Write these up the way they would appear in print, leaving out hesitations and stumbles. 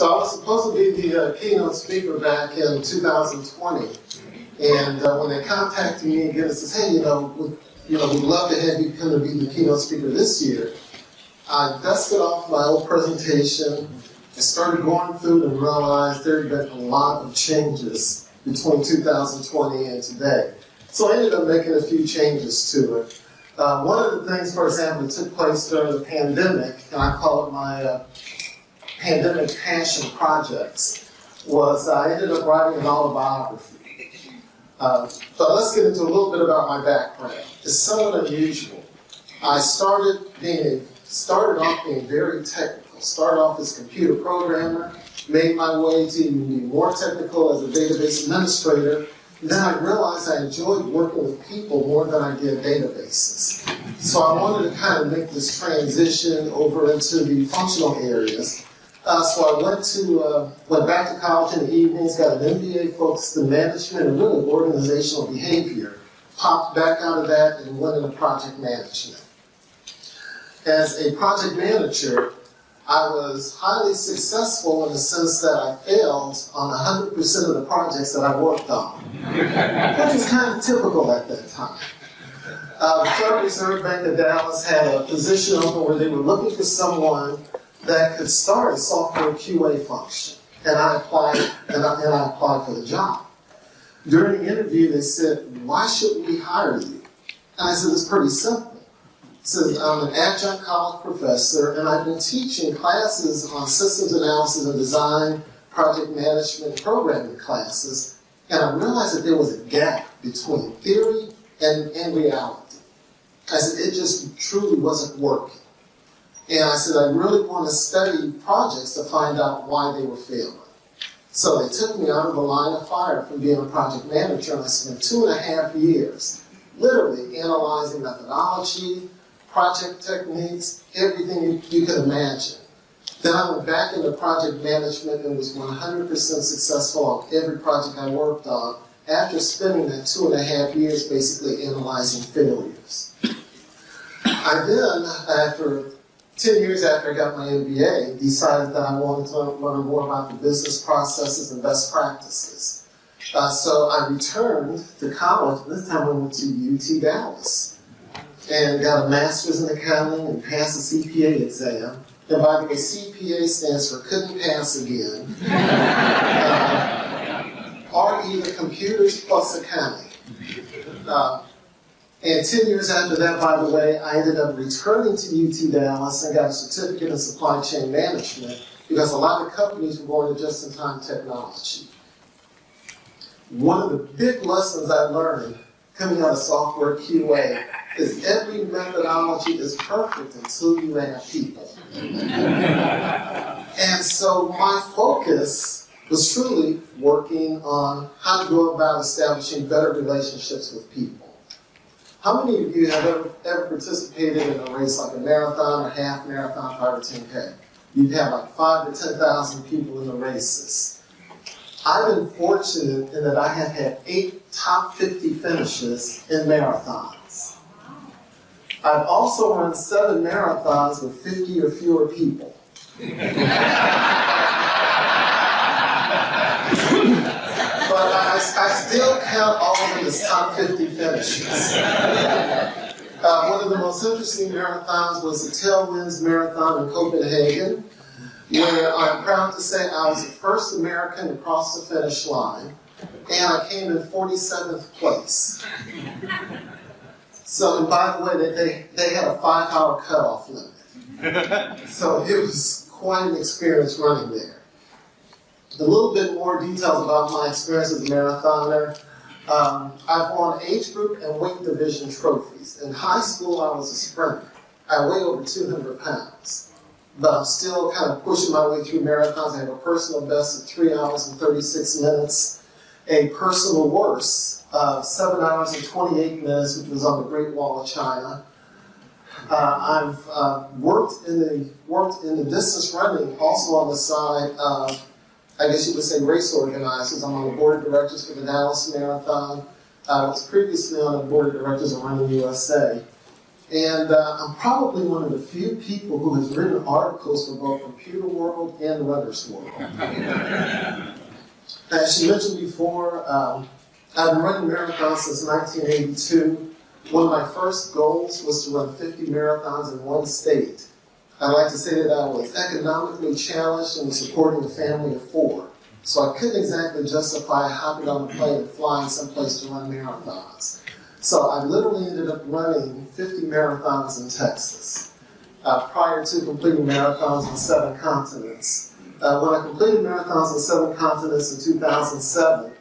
So I was supposed to be the keynote speaker back in 2020, and when they contacted me again and says, "Hey, we'd love to have you come to be the keynote speaker this year," I dusted off my old presentation and started going through and realized there had been a lot of changes between 2020 and today. So I ended up making a few changes to it. One of the things, for example, that took place during the pandemic, and I call it my pandemic passion projects, was I ended up writing an autobiography. But let's get into a little bit about my background. It's somewhat unusual. I started off being very technical. Started off as a computer programmer, made my way to be more technical as a database administrator. Then I realized I enjoyed working with people more than I did databases. So I wanted to kind of make this transition over into the functional areas. So I went back to college in the evenings, got an MBA focused in management and really organizational behavior. Popped back out of that and went into project management. As a project manager, I was highly successful in the sense that I failed on 100% of the projects that I worked on. That was kind of typical at that time. The Federal Reserve Bank of Dallas had a position open where they were looking for someone that could start a software QA function. And I applied for the job. During the interview, they said, "Why should we hire you?" And I said, "It's pretty simple." It says, "I'm an adjunct college professor, and I've been teaching classes on systems analysis and design, project management, programming classes, and I realized that there was a gap between theory and reality." I said, "It just truly wasn't working." And I said, "I really want to study projects to find out why they were failing." So they took me out of the line of fire from being a project manager, and I spent 2.5 years literally analyzing methodology, project techniques, everything you could imagine. Then I went back into project management and was 100% successful on every project I worked on after spending that 2.5 years basically analyzing failures. I then, after 10 years after I got my MBA, decided that I wanted to learn more about the business processes and best practices. So I returned to college. This time I went to UT Dallas and got a master's in accounting and passed the CPA exam. And by the way, CPA stands for couldn't pass again. Or either computers plus accounting. And 10 years after that, by the way, I ended up returning to UT Dallas and got a certificate in supply chain management because a lot of companies were going to just-in-time technology. One of the big lessons I learned coming out of software QA is every methodology is perfect until you have people. And so my focus was truly working on how to go about establishing better relationships with people. How many of you have ever participated in a race like a marathon or half marathon, 5 or 10K? You'd have like 5,000 to 10,000 people in the races. I've been fortunate in that I have had 8 top 50 finishes in marathons. I've also run 7 marathons with 50 or fewer people. But I still count all of them as top 50 finishes. One of the most interesting marathons was the Tailwinds Marathon in Copenhagen, where I'm proud to say I was the first American to cross the finish line, and I came in 47th place. So, and by the way, they had a 5-hour cutoff limit. So it was quite an experience running there. A little bit more details about my experience as a marathoner. I've won age group and weight division trophies. In high school, I was a sprinter. I weigh over 200 pounds. But I'm still kind of pushing my way through marathons. I have a personal best of 3 hours and 36 minutes. A personal worst of 7 hours and 28 minutes, which was on the Great Wall of China. I've worked in the distance running, also on the side of, I guess you would say, race organizers. I'm on the board of directors for the Dallas Marathon. I was previously on the board of directors of Running USA. And I'm probably one of the few people who has written articles for both Computer World and Runner's World. As she mentioned before, I've been running marathons since 1982. One of my first goals was to run 50 marathons in one state. I like to say that I was economically challenged and was supporting a family of 4. So I couldn't exactly justify hopping on a plane and flying someplace to run marathons. So I literally ended up running 50 marathons in Texas prior to completing marathons on 7 continents. When I completed marathons on 7 continents in 2007,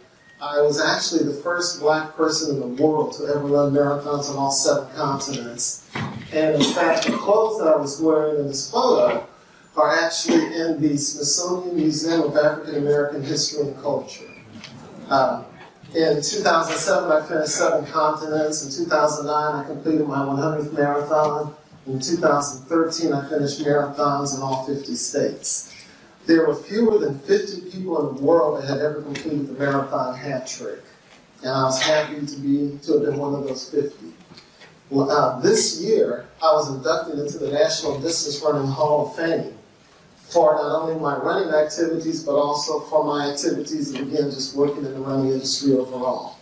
I was actually the first black person in the world to ever run marathons on all 7 continents. And in fact, the clothes that I was wearing in this photo are actually in the Smithsonian Museum of African American History and Culture. In 2007, I finished 7 continents. In 2009, I completed my 100th marathon. In 2013, I finished marathons in all 50 states. There were fewer than 50 people in the world that had ever completed the marathon hat trick. And I was happy to have been one of those 50. This year, I was inducted into the National Distance Running Hall of Fame for not only my running activities, but also for my activities of, again, just working in the running industry overall.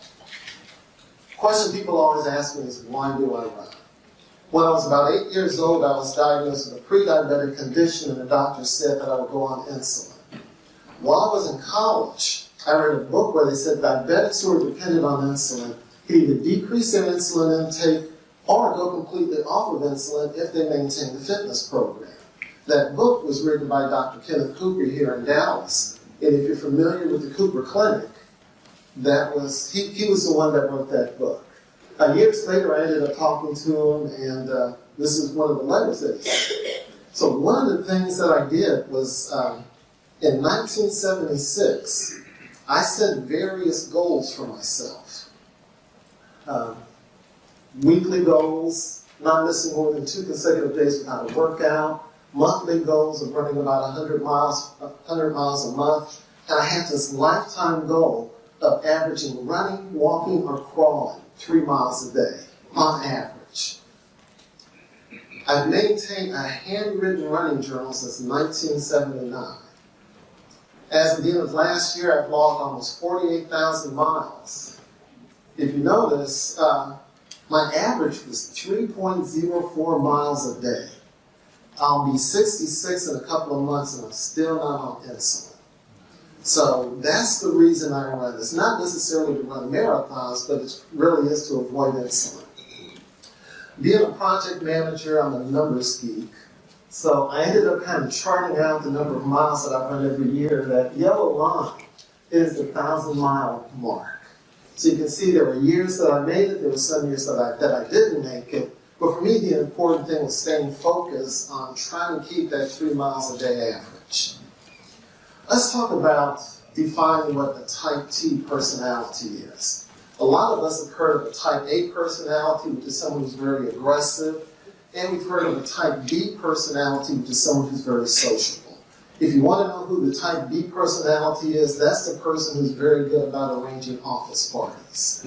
The question people always ask me is, why do I run? When I was about 8 years old, I was diagnosed with a pre-diabetic condition, and the doctor said that I would go on insulin. While I was in college, I read a book where they said diabetics who are dependent on insulin could either decrease their insulin intake or go completely off of insulin if they maintain the fitness program. That book was written by Dr. Kenneth Cooper here in Dallas. And if you're familiar with the Cooper Clinic, he was the one that wrote that book. Years later, I ended up talking to him, and this is one of the letters that he sent. So one of the things that I did was, in 1976, I set various goals for myself. Weekly goals, not missing more than 2 consecutive days without a workout, monthly goals of running about 100 miles a month, and I had this lifetime goal of averaging running, walking, or crawling 3 miles a day, on average. I've maintained a handwritten running journal since 1979. As of the end of last year, I've logged almost 48,000 miles. If you notice, my average was 3.04 miles a day. I'll be 66 in a couple of months, and I'm still not on insulin. So that's the reason I run. It's not necessarily to run marathons, but it really is to avoid insulin. Being a project manager, I'm a numbers geek. So I ended up kind of charting out the number of miles that I run every year. That yellow line is the 1,000-mile mark. So you can see there were years that I made it. There were some years that I didn't make it. But for me, the important thing was staying focused on trying to keep that 3 miles a day average. Let's talk about defining what a type T personality is. A lot of us have heard of a type A personality, which is someone who's very aggressive, and we've heard of a type B personality, which is someone who's very sociable. If you want to know who the type B personality is, that's the person who's very good about arranging office parties.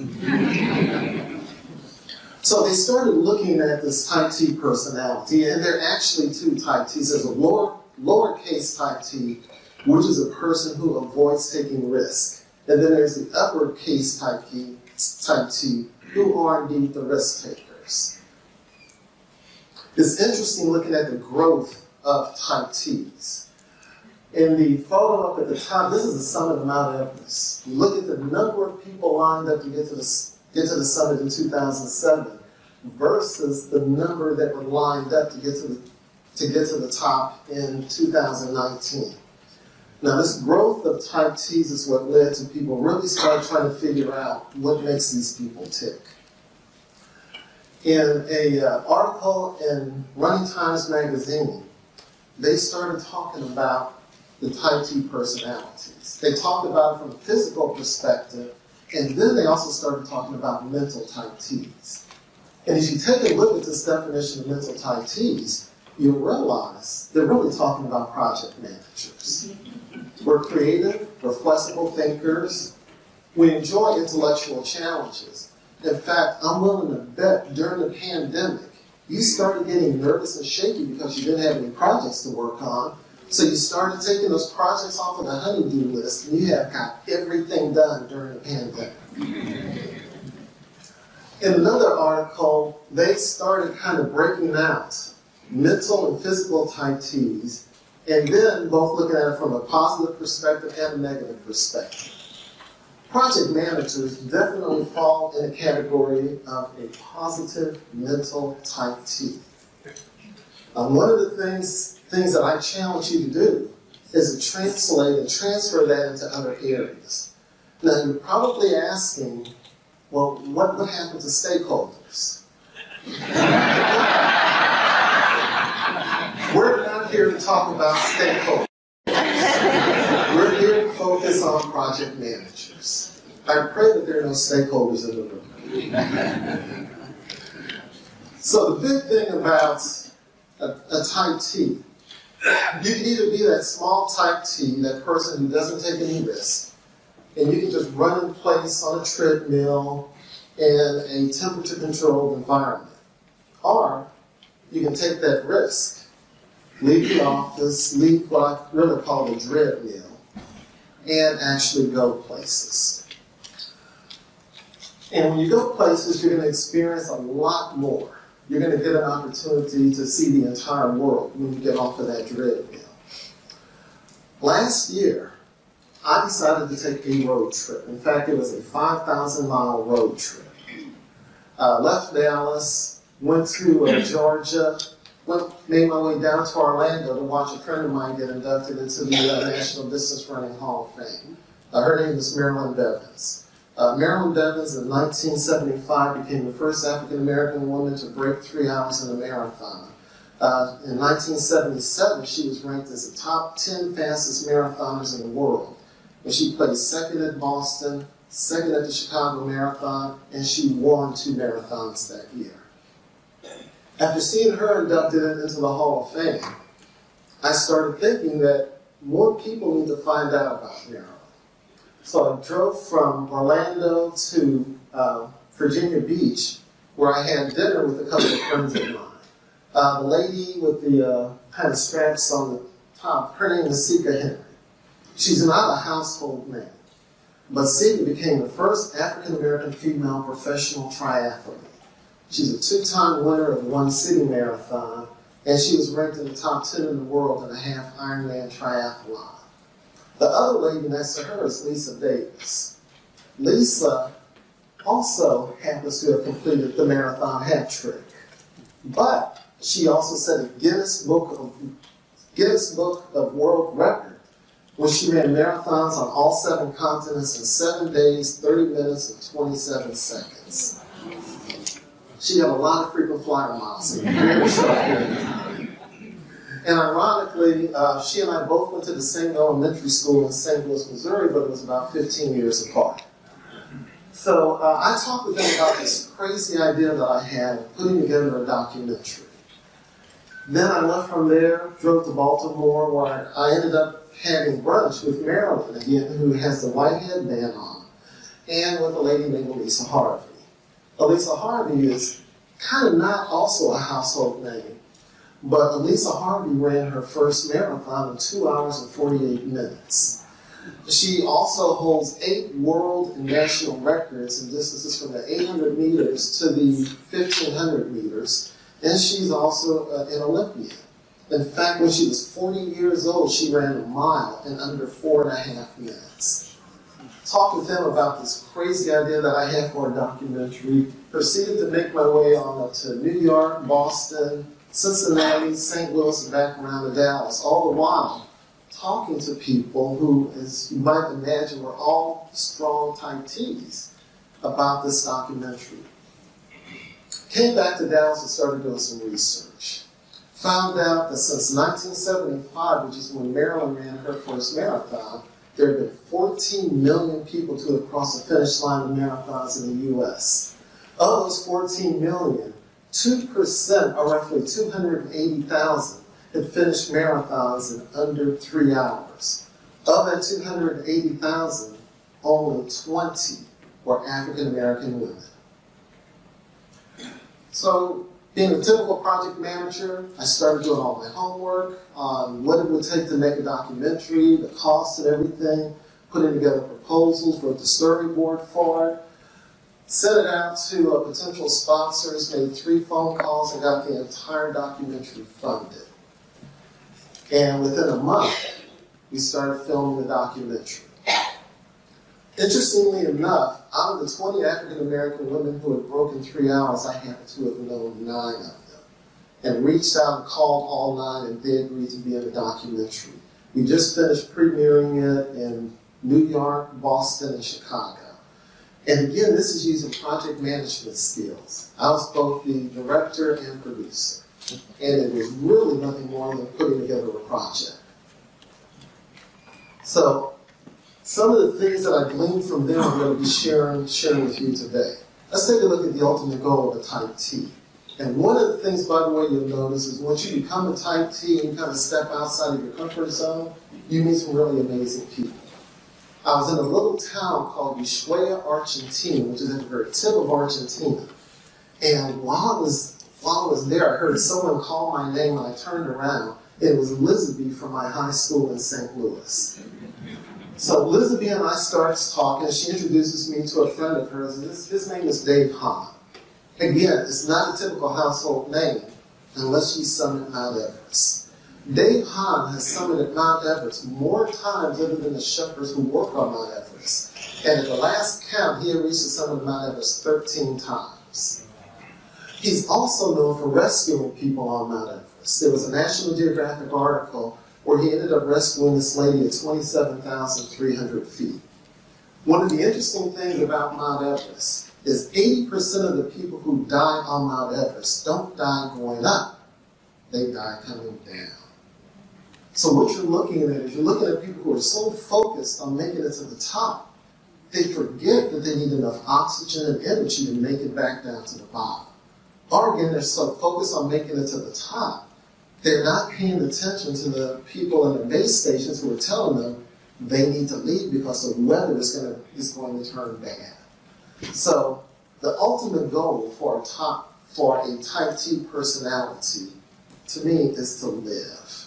So they started looking at this type T personality, and there are actually 2 type Ts. There's a lowercase type T, which is a person who avoids taking risk. And then there's the uppercase type T, who are indeed the risk takers. It's interesting looking at the growth of type Ts. In the photo up at the top, this is the summit of Mount Everest. Look at the number of people lined up to get to the summit in 2007 versus the number that were lined up to get to the top in 2019. Now, this growth of type Ts is what led to people really start trying to figure out what makes these people tick. In an article in Running Times magazine, they started talking about the type T personalities. They talked about it from a physical perspective, and then they also started talking about mental type Ts. And if you take a look at this definition of mental type Ts, you'll realize they're really talking about project managers. We're creative, we're flexible thinkers, we enjoy intellectual challenges. In fact, I'm willing to bet during the pandemic, you started getting nervous and shaky because you didn't have any projects to work on. So you started taking those projects off of the honey-do list, and you have got everything done during the pandemic. In another article, they started kind of breaking out mental and physical type T's, and then both looking at it from a positive perspective and a negative perspective. Project managers definitely fall in a category of a positive mental type T. One of the things that I challenge you to do is to translate and transfer that into other areas. Now, you're probably asking, well, what happened to stakeholders? We're not here to talk about stakeholders. We're here to focus on project managers. I pray that there are no stakeholders in the room. So the big thing about a type T, you can either be that small type T, that person who doesn't take any risk, and you can just run in place on a treadmill in a temperature-controlled environment. Or you can take that risk, leave the office, leave what I really call the treadmill, and actually go places. And when you go places, you're going to experience a lot more. You're going to get an opportunity to see the entire world when you get off of that treadmill. Last year, I decided to take a road trip. In fact, it was a 5,000-mile road trip. Left Dallas, went to Georgia, made my way down to Orlando to watch a friend of mine get inducted into the National Distance Running Hall of Fame. Her name is Marilyn Bevins. Marilyn Bevins in 1975 became the first African-American woman to break 3 hours in a marathon. In 1977, she was ranked as the top 10 fastest marathoners in the world. And she placed second at Boston, second at the Chicago Marathon, and she won 2 marathons that year. After seeing her inducted into the Hall of Fame, I started thinking that more people need to find out about Marilyn. So I drove from Orlando to Virginia Beach, where I had dinner with a couple of friends of mine. The lady with the kind of straps on the top, her name is Sika Henry. She's not a household name, but Sika became the first African-American female professional triathlete. She's a 2-time winner of one city marathon, and she was ranked in the top 10 in the world in a half Ironman triathlon. The other lady next to her is Lisa Davis. Lisa also happens to have completed the marathon hat trick, but she also set a Guinness Book of World Record when she ran marathons on all 7 continents in 7 days, 30 minutes, and 27 seconds. She had a lot of frequent flyer miles in a very short period of time. And ironically, she and I both went to the same elementary school in St. Louis, Missouri, but it was about 15 years apart. So I talked with them about this crazy idea that I had of putting together a documentary. Then I left from there, drove to Baltimore, where I ended up having brunch with Marilyn again, who has the white headband on, and with a lady named Elisa Harvey. Elisa Harvey is kind of not also a household name, but Elisa Harvey ran her first marathon in 2 hours and 48 minutes. She also holds 8 world and national records in distances from the 800 meters to the 1,500 meters, and she's also an Olympian. In fact, when she was 40 years old, she ran a mile in under 4.5 minutes. Talked with them about this crazy idea that I had for a documentary, proceeded to make my way on up to New York, Boston, Cincinnati, St. Louis, and back around to Dallas, all the while talking to people who, as you might imagine, were all strong type T's about this documentary. Came back to Dallas and started doing some research. Found out that since 1975, which is when Marilyn ran her first marathon, there have been 14 million people to have crossed the finish line of marathons in the U.S. Of those 14 million, 2%, or roughly 280,000, had finished marathons in under 3 hours. Of that 280,000, only 20 were African American women. So Being a typical project manager, I started doing all my homework on what it would take to make a documentary, the cost and everything, putting together proposals, wrote the storyboard for it, sent it out to potential sponsors, made 3 phone calls, and got the entire documentary funded. And within a month, we started filming the documentary. Interestingly enough, out of the 20 African American women who had broken 3 hours, I happen to have known 9 of them. And reached out and called all 9, and they agreed to be in the documentary. We just finished premiering it in New York, Boston, and Chicago. And again, this is using project management skills. I was both the director and producer. And it was really nothing more than putting together a project. So, some of the things that I gleaned from them I'm going to be sharing with you today. Let's take a look at the ultimate goal of a type T. And one of the things, by the way, you'll notice is once you become a type T and you kind of step outside of your comfort zone, you meet some really amazing people. I was in a little town called Ushuaia, Argentina, which is at the very tip of Argentina. And while I was there, I heard someone call my name, and I turned around, and it was Elizabeth from my high school in St. Louis. So Elizabeth and I started talking, and she introduces me to a friend of hers, and his name is Dave Hahn. Again, it's not a typical household name unless you summit Mount Everest. Dave Hahn has summited Mount Everest more times other than the shepherds who work on Mount Everest. And at the last count, he had reached the summit of Mount Everest 13 times. He's also known for rescuing people on Mount Everest. There was a National Geographic article where he ended up rescuing this lady at 27,300 feet. One of the interesting things about Mount Everest is 80% of the people who die on Mount Everest don't die going up. They die coming down. So what you're looking at is you're looking at people who are so focused on making it to the top, they forget that they need enough oxygen and energy to make it back down to the bottom. Or again, they're so focused on making it to the top, they're not paying attention to the people in the base stations who are telling them they need to leave because the weather is going to turn bad. So the ultimate goal for a type T personality, to me, is to live.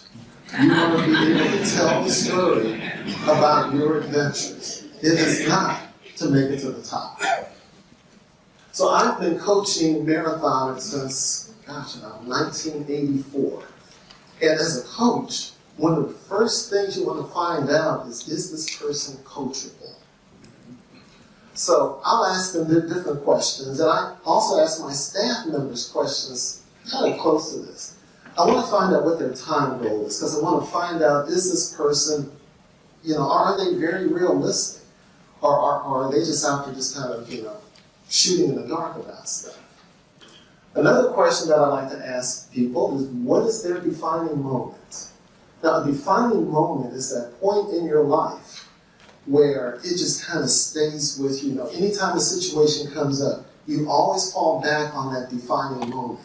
You want to be able to tell the story about your adventures. It is not to make it to the top. So I've been coaching marathoners since, about 1984. And as a coach, one of the first things you want to find out is this person coachable? So I'll ask them different questions, and I also ask my staff members questions kind of close to this. I want to find out what their time goal is, because I want to find out, is this person, are they very realistic? Or are they just out there just kind of, shooting in the dark about stuff? Another question that I like to ask people is, what is their defining moment? Now, a defining moment is that point in your life where it just kind of stays with you. Anytime a situation comes up, you always fall back on that defining moment.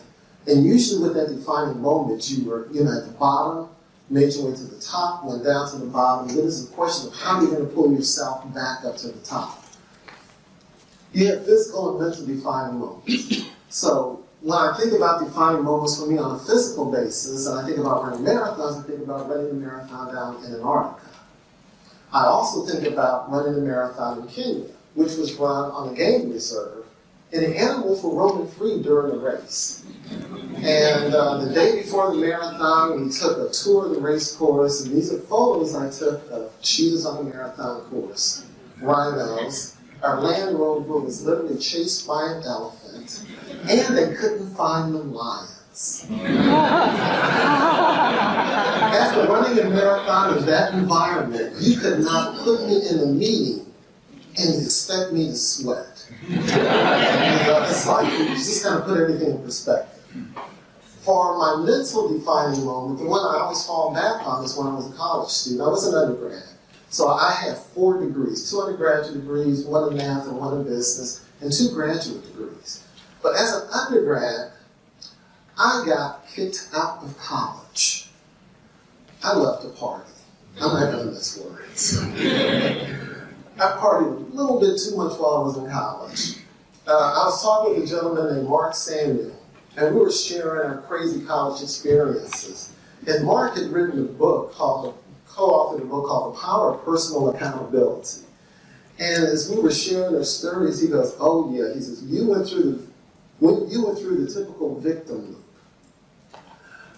And usually with that defining moment, you were at the bottom, made your way to the top, went down to the bottom. Then it's a question of how you're going to pull yourself back up to the top. You have physical and mental defining moments. So when I think about defining moments for me on a physical basis, and I think about running marathons, I think about running a marathon down in Antarctica. I also think about running a marathon in Kenya, which was run on a game reserve, and the animals were roaming free during the race. And the day before the marathon, we took a tour of the race course, and these are photos I took of cheetahs on the marathon course, rhinos. Our Land Rover was literally chased by an elephant, and they couldn't find the lions. After running a marathon in that environment, you could not put me in a meeting and expect me to sweat. It's like you just kind of put everything in perspective. For my mental defining moment, the one I always fall back on is when I was a college student. I was an undergrad. So I have 4 degrees, 2 undergraduate degrees, 1 in math and 1 in business, and 2 graduate degrees. But as an undergrad, I got kicked out of college. I left to party. I'm not going to miss words. I partied a little bit too much while I was in college. I was talking with a gentleman named Mark Samuel, and we were sharing our crazy college experiences. And Mark had written a book co-authored a book called The Power of Personal Accountability. And as we were sharing our stories, he goes, "Oh yeah," he says, you went through the typical victim loop.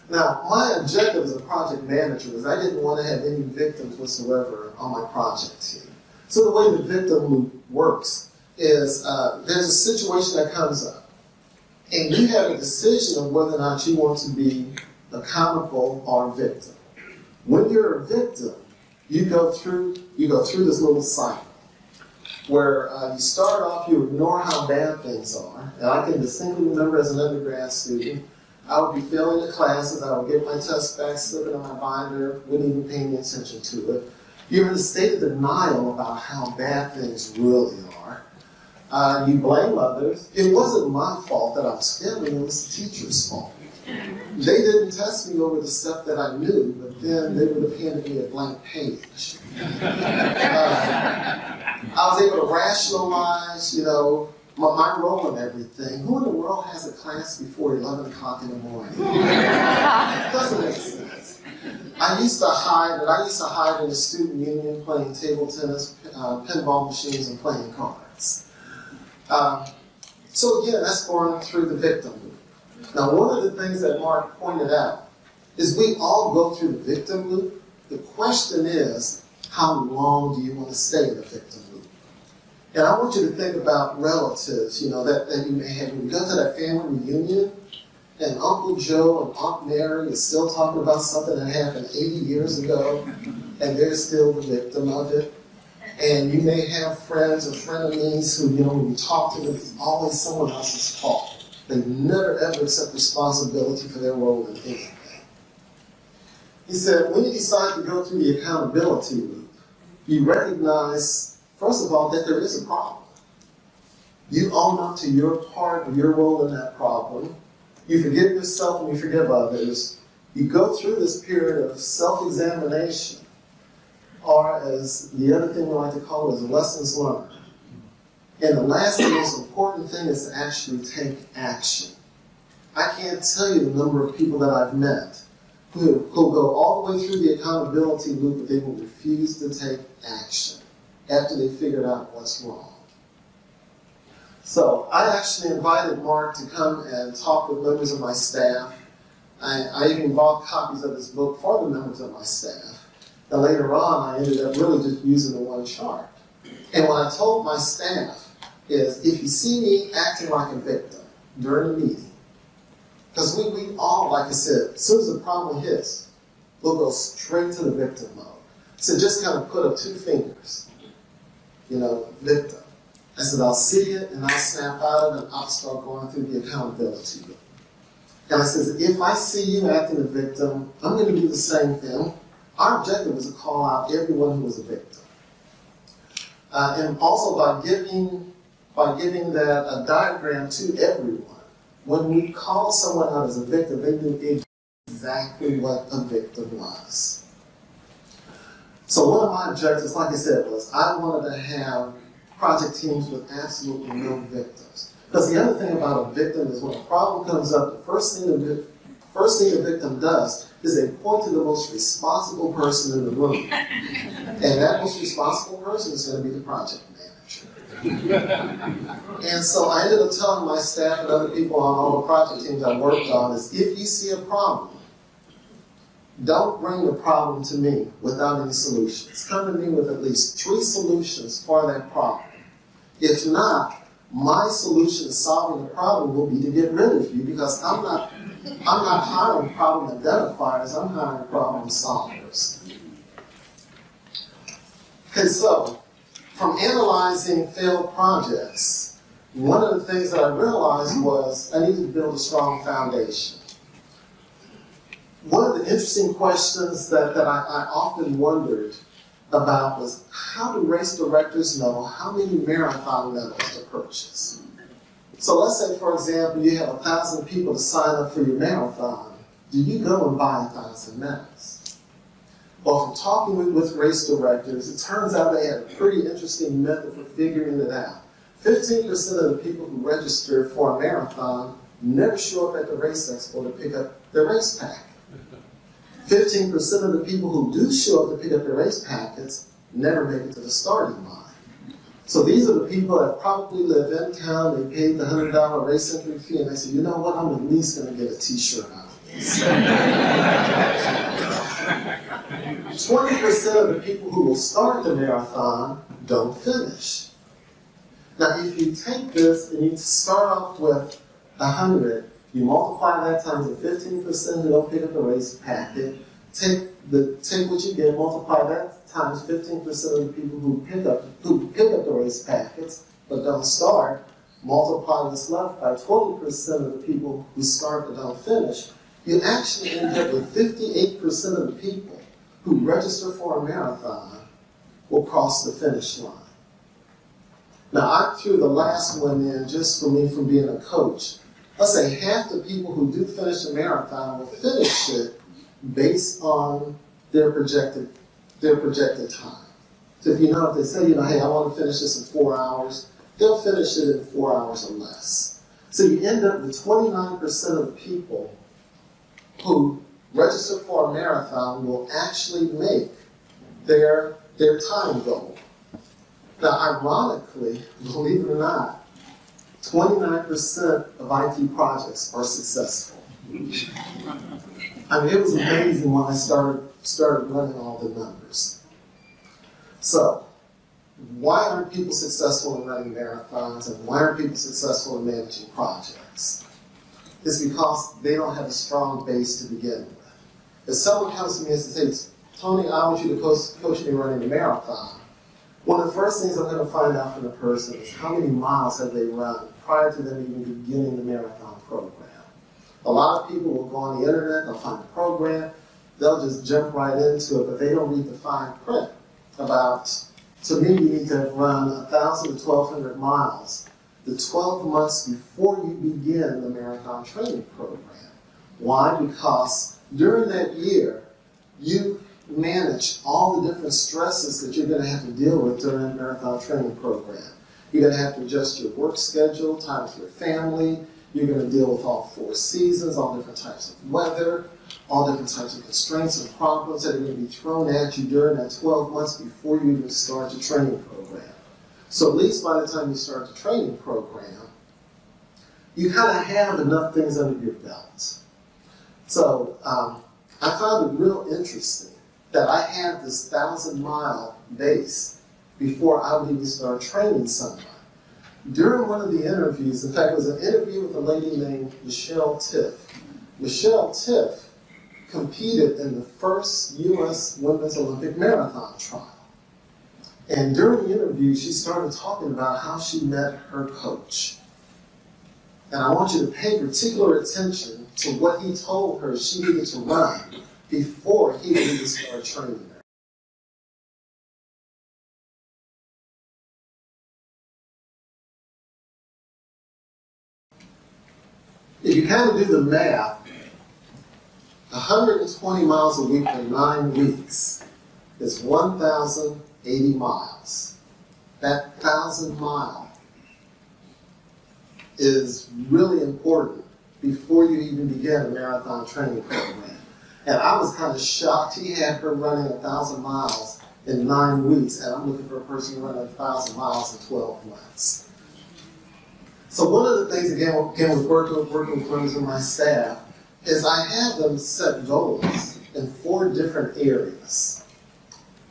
Now, my objective as a project manager was I didn't want to have any victims whatsoever on my project team. So the way the victim loop works is there's a situation that comes up, and you have a decision of whether or not you want to be accountable or a victim. When you're a victim, you go through this little cycle where you start off, you ignore how bad things are. And I can distinctly remember as an undergrad student, I would be failing the classes, I would get my test back, slip it in my binder, wouldn't even pay any attention to it. You're in a state of denial about how bad things really are. You blame others. It wasn't my fault that I was failing, it was the teacher's fault. They didn't test me over the stuff that I knew, but then they would have handed me a blank page. I was able to rationalize, my role in everything. Who in the world has a class before 11 o'clock in the morning? It doesn't make sense. I used to hide in the student union playing table tennis, pinball machines, and playing cards. So again, that's going through the victim loop. Now, one of the things that Mark pointed out is we all go through the victim loop. The question is, how long do you want to stay in the victim loop? And I want you to think about relatives, that you may have. When you go to that family reunion, and Uncle Joe and Aunt Mary is still talking about something that happened 80 years ago, and they're still the victim of it. And you may have friends or frenemies who, when you talk to them, it's always someone else's fault. They never ever accept responsibility for their role in anything. He said, when you decide to go through the accountability loop, you recognize, first of all, that there is a problem. You own up to your part, your role in that problem. You forgive yourself and you forgive others. You go through this period of self-examination, or as the other thing we like to call it is lessons learned. And the last and most important thing is to actually take action. I can't tell you the number of people that I've met who go all the way through the accountability loop, but they will refuse to take action after they figured out what's wrong. So I actually invited Mark to come and talk with members of my staff. I even bought copies of this book for the members of my staff. And later on, I ended up really just using the one chart. And what I told my staff is, if you see me acting like a victim during a meeting, because we all, like I said, as soon as the problem hits, we'll go straight to the victim mode. So just kind of put up two fingers, victim. I said, I'll see it and I'll snap out of it and I'll start going through the accountability loop. And I said, if I see you acting a victim, I'm going to do the same thing. Our objective was to call out everyone who was a victim. And also by giving that a diagram to everyone, when we call someone out as a victim, they knew exactly what a victim was. So one of my objectives, like I said, was I wanted to have project teams with absolutely no victims. Because the other thing about a victim is when a problem comes up, the first thing the victim does is they point to the most responsible person in the room. And that most responsible person is going to be the project manager. And so I ended up telling my staff and other people on all the project teams I worked on is, if you see a problem, don't bring the problem to me without any solutions. Come to me with at least 3 solutions for that problem. If not, my solution to solving the problem will be to get rid of you, because I'm not hiring problem identifiers, I'm hiring problem solvers. Okay, so from analyzing failed projects, one of the things that I realized was I needed to build a strong foundation. One of the interesting questions that I often wondered about was, how do race directors know how many marathon medals to purchase? So let's say, for example, you have 1,000 people to sign up for your marathon. Do you go and buy 1,000 medals? Well, from talking with race directors, it turns out they had a pretty interesting method for figuring it out. 15% of the people who registered for a marathon never show up at the race expo to pick up their race pack. 15% of the people who do show up to pick up their race packets never make it to the starting line. So these are the people that probably live in town, they paid the $100 race entry fee, and they say, you know what, I'm at least going to get a t-shirt out of this. 20% of the people who will start the marathon don't finish. Now, if you take this and you start off with 100, you multiply that times the 15% who don't pick up the race packet, take what you get, multiply that times 15% of the people who pick up the race packets but don't start, multiply this left by 20% of the people who start but don't finish, you actually end up with 58% of the people who register for a marathon will cross the finish line. Now, I threw the last one in just for me from being a coach. Let's say half the people who do finish a marathon will finish it based on their projected time. So if they say, hey, I want to finish this in 4 hours, they'll finish it in 4 hours or less. So you end up with 29% of the people who register for a marathon will actually make their time goal. Now, ironically, believe it or not, 29% of IT projects are successful. I mean, it was amazing when I started running all the numbers. So, why aren't people successful in running marathons, and why aren't people successful in managing projects? It's because they don't have a strong base to begin with. If someone comes to me and says, hey, Tony, I want you to coach me running a marathon, one of the first things I'm going to find out from the person is how many miles have they run prior to them even beginning the marathon program. A lot of people will go on the internet, they'll find a program, they'll just jump right into it, but they don't read the fine print about, to me, you need to have run 1,000 to 1,200 miles the 12 months before you begin the marathon training program. Why? Because during that year, you manage all the different stresses that you're going to have to deal with during the marathon training program. You're going to have to adjust your work schedule, time with your family. You're going to deal with all 4 seasons, all different types of weather, all different types of constraints and problems that are going to be thrown at you during that 12 months before you even start your training program. So at least by the time you start the training program, you kind of have enough things under your belt. So I found it real interesting that I had this 1,000-mile base before I would even start training someone. During one of the interviews, in fact, it was an interview with a lady named Michelle Tiff. Michelle Tiff competed in the first U.S. Women's Olympic Marathon trial. And during the interview, she started talking about how she met her coach. And I want you to pay particular attention to what he told her she needed to run before he needed to start training her. If you kind of do the math, 120 miles a week for 9 weeks is 1,080 miles. That 1,000 mile is really important before you even begin a marathon training program. And I was kind of shocked. He had her running 1,000 miles in 9 weeks, and I'm looking for a person running 1,000 miles in 12 months. So one of the things, again with working with members of my staff, is I have them set goals in 4 different areas.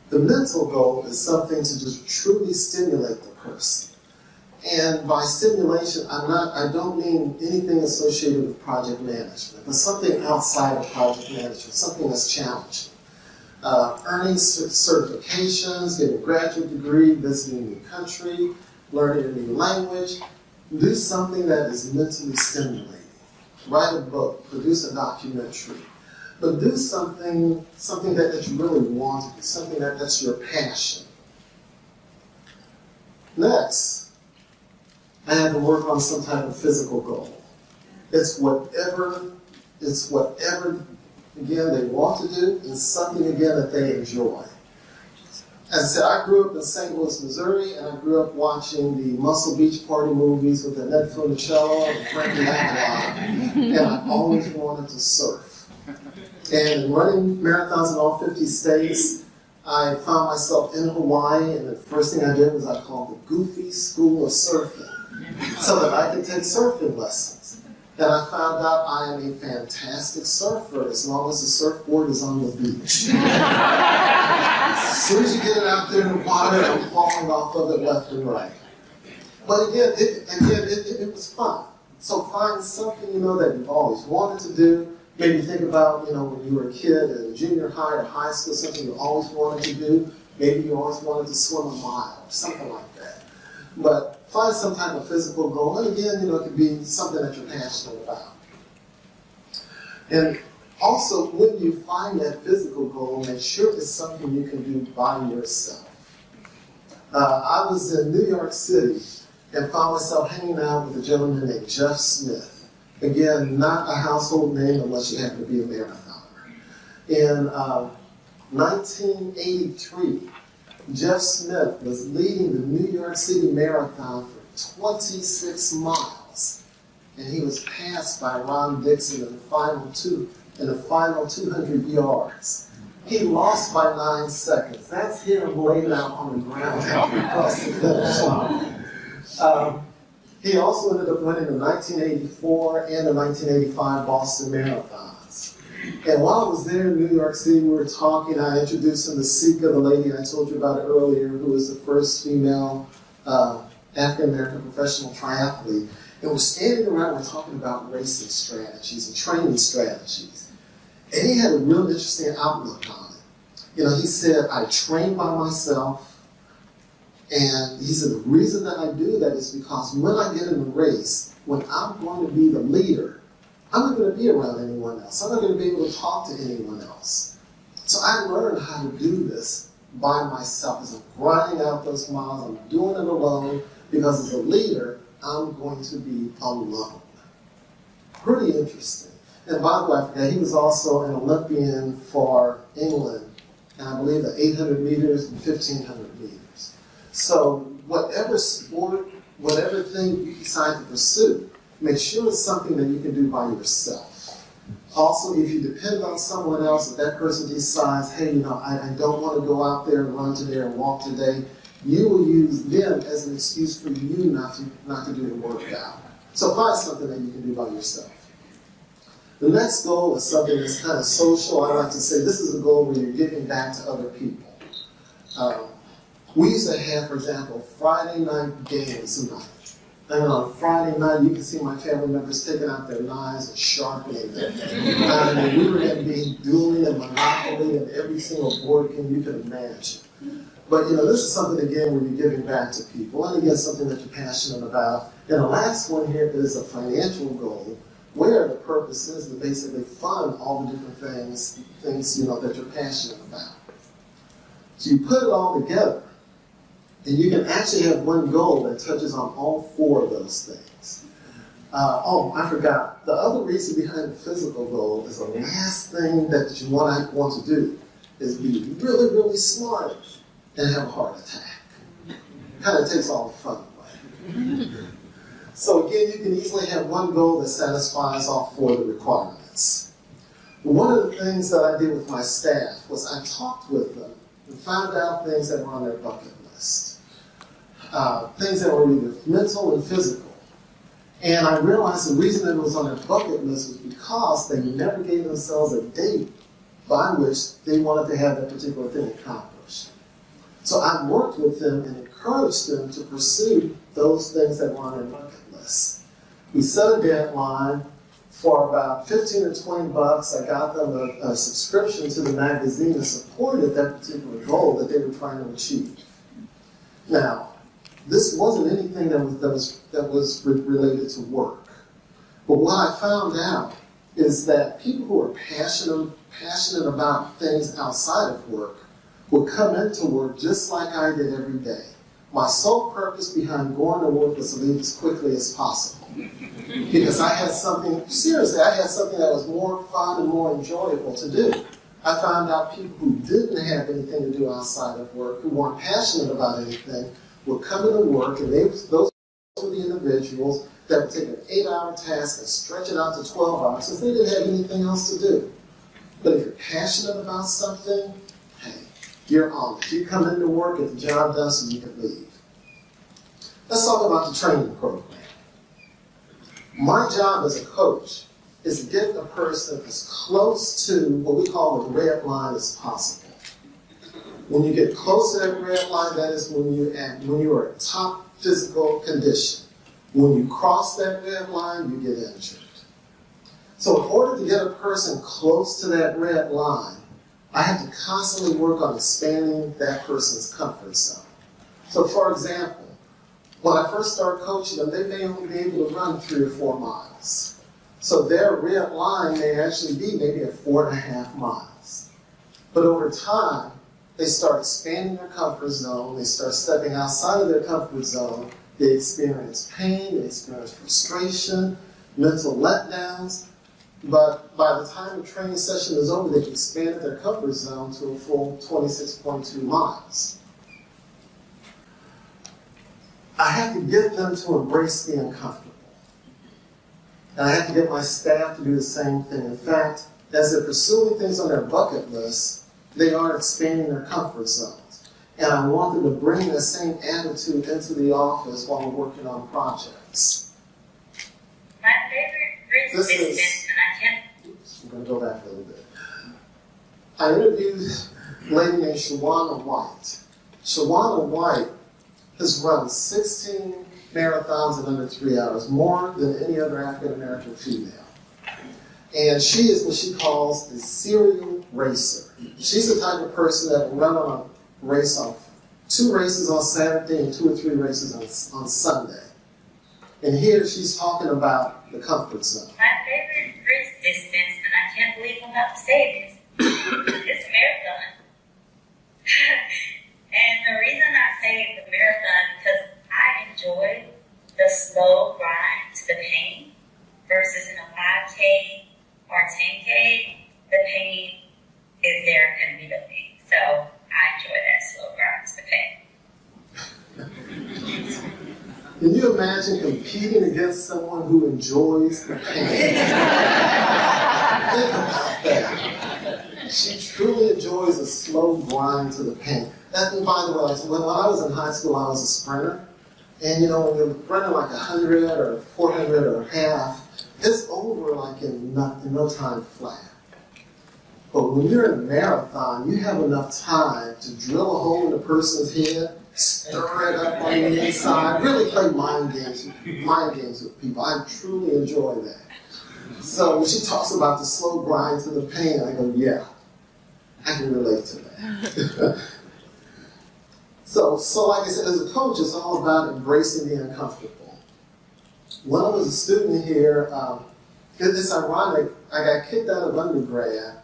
The mental goal is something to just truly stimulate the person. And by stimulation, I don't mean anything associated with project management, but something outside of project management, something that's challenging. Earning certifications, getting a graduate degree, visiting a new country, learning a new language. Do something that is mentally stimulating. Write a book, produce a documentary. But do something that you really want to do, something that's your passion. Next, I have to work on some type of physical goal. It's whatever, again, they want to do, and something, again, that they enjoy. As I said, I grew up in St. Louis, Missouri, and I grew up watching the Muscle Beach Party movies with Annette Funicello and Frankie Avalon, and I always wanted to surf. And running marathons in all 50 states, I found myself in Hawaii, and the first thing I did was I called the Goofy School of Surfing, so that I could take surfing lessons. And I found out I am a fantastic surfer as long as the surfboard is on the beach. As soon as you get it out there in the water, I'm falling off of it left and right. But again, it was fun. So find something, that you've always wanted to do. Maybe think about, when you were a kid in junior high or high school, something you always wanted to do. Maybe you always wanted to swim a mile or something like that. But find some type of physical goal. And again, it could be something that you're passionate about. And also, when you find that physical goal, make sure it's something you can do by yourself. I was in New York City and found myself hanging out with a gentleman named Jeff Smith. Again, not a household name unless you happen to be a marathoner. In 1983, Jeff Smith was leading the New York City Marathon for 26 miles. And he was passed by Ron Dixon in the final 200 yards. He lost by 9 seconds. That's him laying out on the ground across the finish line. He also ended up winning the 1984 and the 1985 Boston Marathons. And while I was there in New York City, we were talking. I introduced him to Sika, the lady I told you about earlier, who was the first female African-American professional triathlete. And we're standing around, we're talking about racing strategies and training strategies. And he had a real interesting outlook on it. He said, I train by myself. And he said, the reason that I do that is because when I get in a race, when I'm going to be the leader, I'm not going to be around anyone else. I'm not going to be able to talk to anyone else. So I learned how to do this by myself. As I'm grinding out those miles, I'm doing it alone, because as a leader, I'm going to be alone. Pretty interesting. And by the way, I forgot, he was also an Olympian for England, and I believe the 800 meters and 1500 meters. So whatever sport, whatever thing you decide to pursue, make sure it's something that you can do by yourself. Also, if you depend on someone else, if that person decides, hey, I don't want to go out there and run today or walk today, you will use them as an excuse for you not to do the workout. So find something that you can do by yourself. The next goal is something that's kind of social. I like to say this is a goal where you're giving back to other people. We used to have, for example, Friday night games night. And on Friday night, you can see my family members taking out their knives and sharpening them. And we were going to be dueling and Monopoly and every single board game you can imagine. But this is something, again, where you're giving back to people. And again, something that you're passionate about. And the last one here is a financial goal, where the purpose is to basically fund all the different things that you're passionate about. So you put it all together, and you can actually have one goal that touches on all 4 of those things. I forgot. The other reason behind the physical goal is the last thing that you want to do is be really, really smart and have a heart attack. Kind of takes all the fun away. So again, you can easily have one goal that satisfies all 4 of the requirements. But one of the things that I did with my staff was I talked with them and found out things that were on their bucket list. Things that were either mental and physical. And I realized the reason that it was on their bucket list was because they never gave themselves a date by which they wanted to have that particular thing accomplished. So I worked with them and encouraged them to pursue those things that were on their bucket list. We set a deadline. For about 15 or 20 bucks, I got them a subscription to the magazine that supported that particular goal that they were trying to achieve. Now, this wasn't anything that was related to work. But what I found out is that people who are passionate about things outside of work would come into work just like I did every day. My sole purpose behind going to work was to leave as quickly as possible. Because I had something, seriously, I had something that was more fun and more enjoyable to do. I found out people who didn't have anything to do outside of work, who weren't passionate about anything, would come into work, and those were the individuals that would take an 8-hour task and stretch it out to 12 hours since they didn't have anything else to do. But if you're passionate about something, hey, you're on it. You come into work, get the job done so you can leave. Let's talk about the training program. My job as a coach is to get a person as close to what we call the red line as possible. When you get close to that red line, that is when you are at top physical condition. When you cross that red line, you get injured. So in order to get a person close to that red line, I have to constantly work on expanding that person's comfort zone. So for example, when I first started coaching them, they may only be able to run 3 or 4 miles. So their red line may actually be maybe at 4.5 miles. But over time, they start expanding their comfort zone, they start stepping outside of their comfort zone, they experience pain, they experience frustration, mental letdowns, but by the time the training session is over, they've expanded their comfort zone to a full 26.2 miles. I have to get them to embrace the uncomfortable. And I have to get my staff to do the same thing. In fact, as they're pursuing things on their bucket list, they are expanding their comfort zones. And I want them to bring that same attitude into the office while we're working on projects. My favorite distance, and I can't... Oops, I'm going to go back a little bit. I interviewed a lady named Shawana White. Shawana White has run 16 marathons in under 3 hours, more than any other African-American female. And she is what she calls a serial racer. She's the type of person that will run on a race on 2 races on Saturday and 2 or 3 races on Sunday. And here she's talking about the comfort zone. My favorite race distance, and I can't believe I'm about to say this, is marathon. And the reason I say the marathon because I enjoy the slow grind to the pain versus in a 5K or 10K, the pain is there going to be the pain. So I enjoy that slow grind to the pain. Can you imagine competing against someone who enjoys the pain? Think about that. She truly enjoys a slow grind to the pain. And by the way, when I was in high school, I was a sprinter. And you know, when you're running like 100 or 400 or half, it's over like in no time flat. But when you're in a marathon, you have enough time to drill a hole in a person's head, stir it up on the inside, really play mind games with people. I truly enjoy that. So when she talks about the slow grind to the pain, I go, yeah, I can relate to that. So like I said, as a coach, it's all about embracing the uncomfortable. When I was a student here, it's ironic, I got kicked out of undergrad,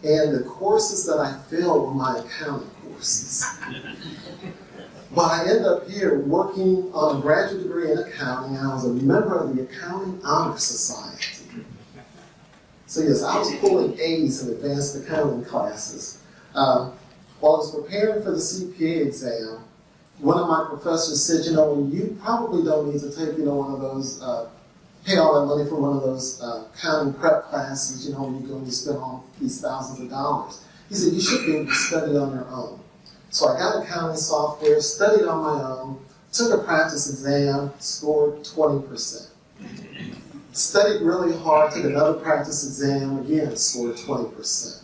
and the courses that I failed were my accounting courses. But I ended up here working on a graduate degree in accounting, and I was a member of the Accounting Honor Society. So yes, I was pulling A's in advanced accounting classes. While I was preparing for the CPA exam, one of my professors said, you know, you probably don't need to take, one of those, pay all that money for one of those accounting prep classes, when you go and you spend all these thousands of dollars. He said, you should be able to study on your own. So I got accounting software, studied on my own, took a practice exam, scored 20%. Studied really hard, took another practice exam, again, scored 20%.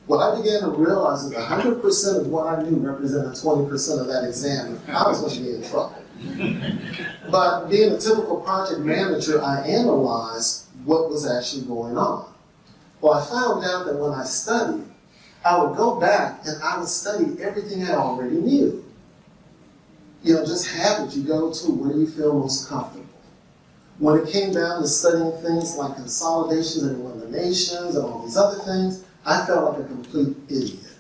What I began to realize is 100% of what I knew represented 20% of that exam. I was going to be in trouble. But being a typical project manager, I analyzed what was actually going on. Well, I found out that when I studied, I would go back and I would study everything I already knew. Just habit you go to where you feel most comfortable. When it came down to studying things like consolidations and eliminations and all these other things, I felt like a complete idiot.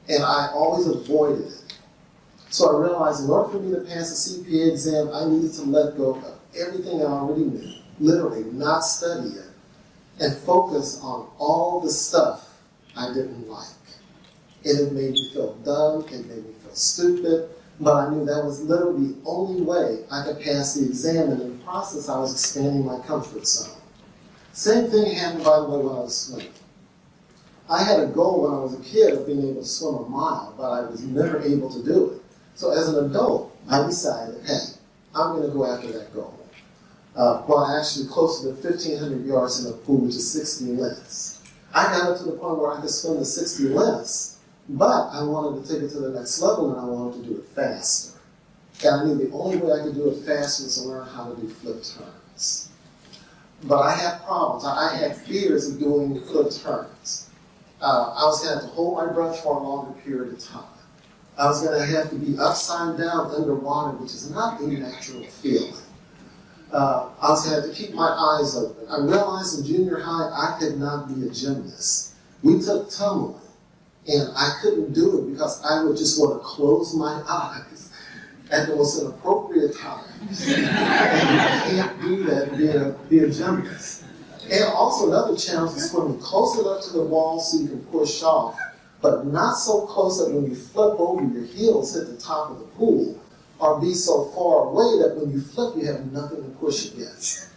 And I always avoided it. So I realized in order for me to pass the CPA exam, I needed to let go of everything I already knew, literally not study it, and focus on all the stuff I didn't like. And it made me feel dumb, it made me feel stupid, but I knew that was literally the only way I could pass the exam, and in the process I was expanding my comfort zone. Same thing happened, by the way, when I was swimming. I had a goal when I was a kid of being able to swim a mile, but I was never able to do it. So as an adult, I decided, hey, I'm going to go after that goal. Well, actually closer to 1,500 yards in a pool, which is 60 lengths. I got it to the point where I could swim the 60 lengths, but I wanted to take it to the next level, and I wanted to do it faster. And I knew the only way I could do it faster was to learn how to do flip turns. But I had problems. I had fears of doing flip turns. I was going to have to hold my breath for a longer period of time. I was going to have to be upside down underwater, which is not a natural feeling. I was going to have to keep my eyes open. I realized in junior high I could not be a gymnast. We took tumbling, and I couldn't do it because I would just want to close my eyes at the most inappropriate times. And you can't do that and be a gymnast. And also another challenge is swimming close enough to the wall so you can push off, but not so close that when you flip over, your heels hit the top of the pool, or be so far away that when you flip, you have nothing to push against.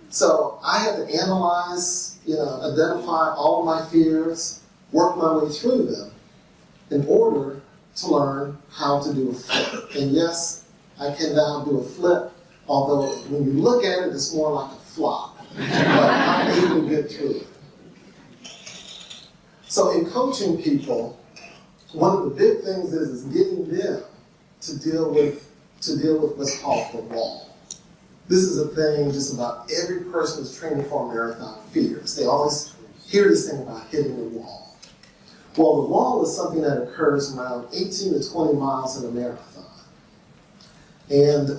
So I had to analyze, identify all of my fears, work my way through them in order to learn how to do a flip. And yes, I can now do a flip, although when you look at it, it's more like a flop. But I'm able to get through it. So in coaching people, one of the big things is getting them to deal with what's called the wall. This is a thing just about every person who's training for a marathon fears. They always hear this thing about hitting the wall. Well, the wall is something that occurs around 18 to 20 miles in a marathon. And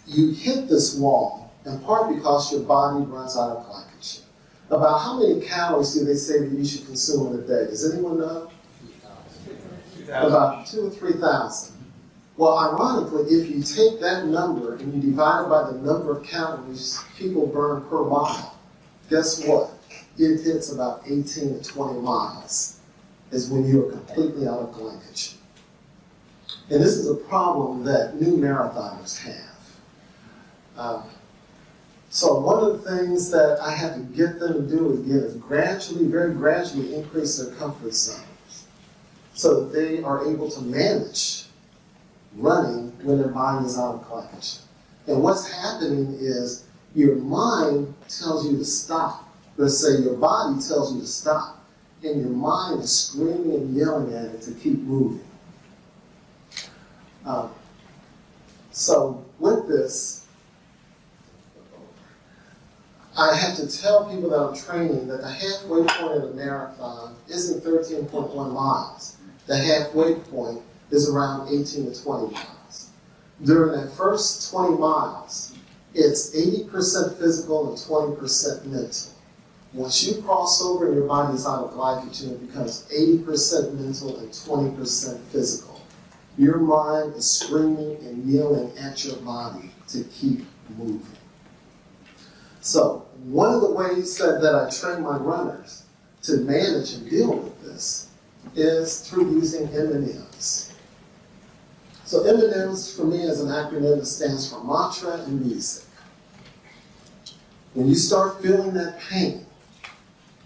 you hit this wall, in part because your body runs out of glycogen. About how many calories do they say that you should consume in a day? Does anyone know? 2,000. About 2,000 or 3,000. Well, ironically, if you take that number and you divide it by the number of calories people burn per mile, guess what? It hits about 18 to 20 miles is when you are completely out of glycogen. And this is a problem that new marathoners have. So one of the things that I have to get them to do is gradually, very gradually increase their comfort zones so that they are able to manage running when their body is out of glycogen. And what's happening is your mind tells you to stop. Let's say your body tells you to stop, and your mind is screaming and yelling at it to keep moving. So with this, I have to tell people that I'm training that the halfway point of the marathon isn't 13.1 miles. The halfway point is around 18 to 20 miles. During that first 20 miles, it's 80% physical and 20% mental. Once you cross over and your body is out of glycogen, it becomes 80% mental and 20% physical. Your mind is screaming and yelling at your body to keep moving. So one of the ways that I train my runners to manage and deal with this is through using M&Ms. So M&Ms for me is an acronym that stands for mantra and music. When you start feeling that pain,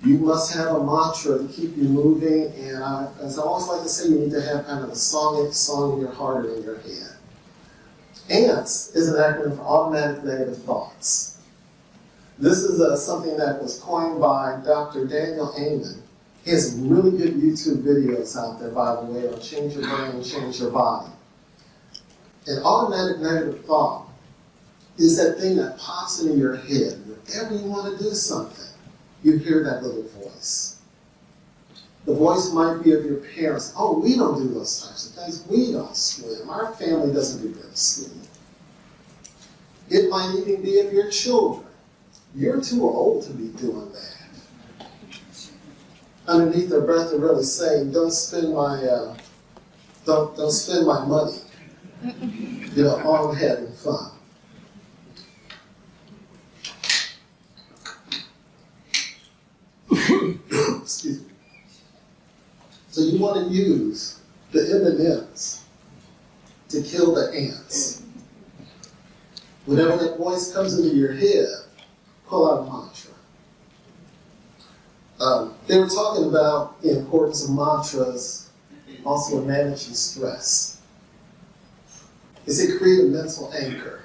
you must have a mantra to keep you moving, and as I always like to say, you need to have kind of a song in your heart or in your head. ANTS is an acronym for automatic negative thoughts. This is something that was coined by Dr. Daniel Amen. He has some really good YouTube videos out there, by the way, on Change Your Brain, Change Your Body. An automatic negative thought is that thing that pops into your head. Whenever you want to do something, you hear that little voice. The voice might be of your parents. Oh, we don't do those types of things. We don't swim. Our family doesn't do that swimming. It might even be of your children. You're too old to be doing that. Underneath their breath, they're really saying, "Don't spend my, don't spend my money." On having fun. Excuse me. So you want to use the M&Ms to kill the ants. Whenever that voice comes into your head, pull out a mantra. They were talking about the importance of mantras also in managing stress. They say create a mental anchor.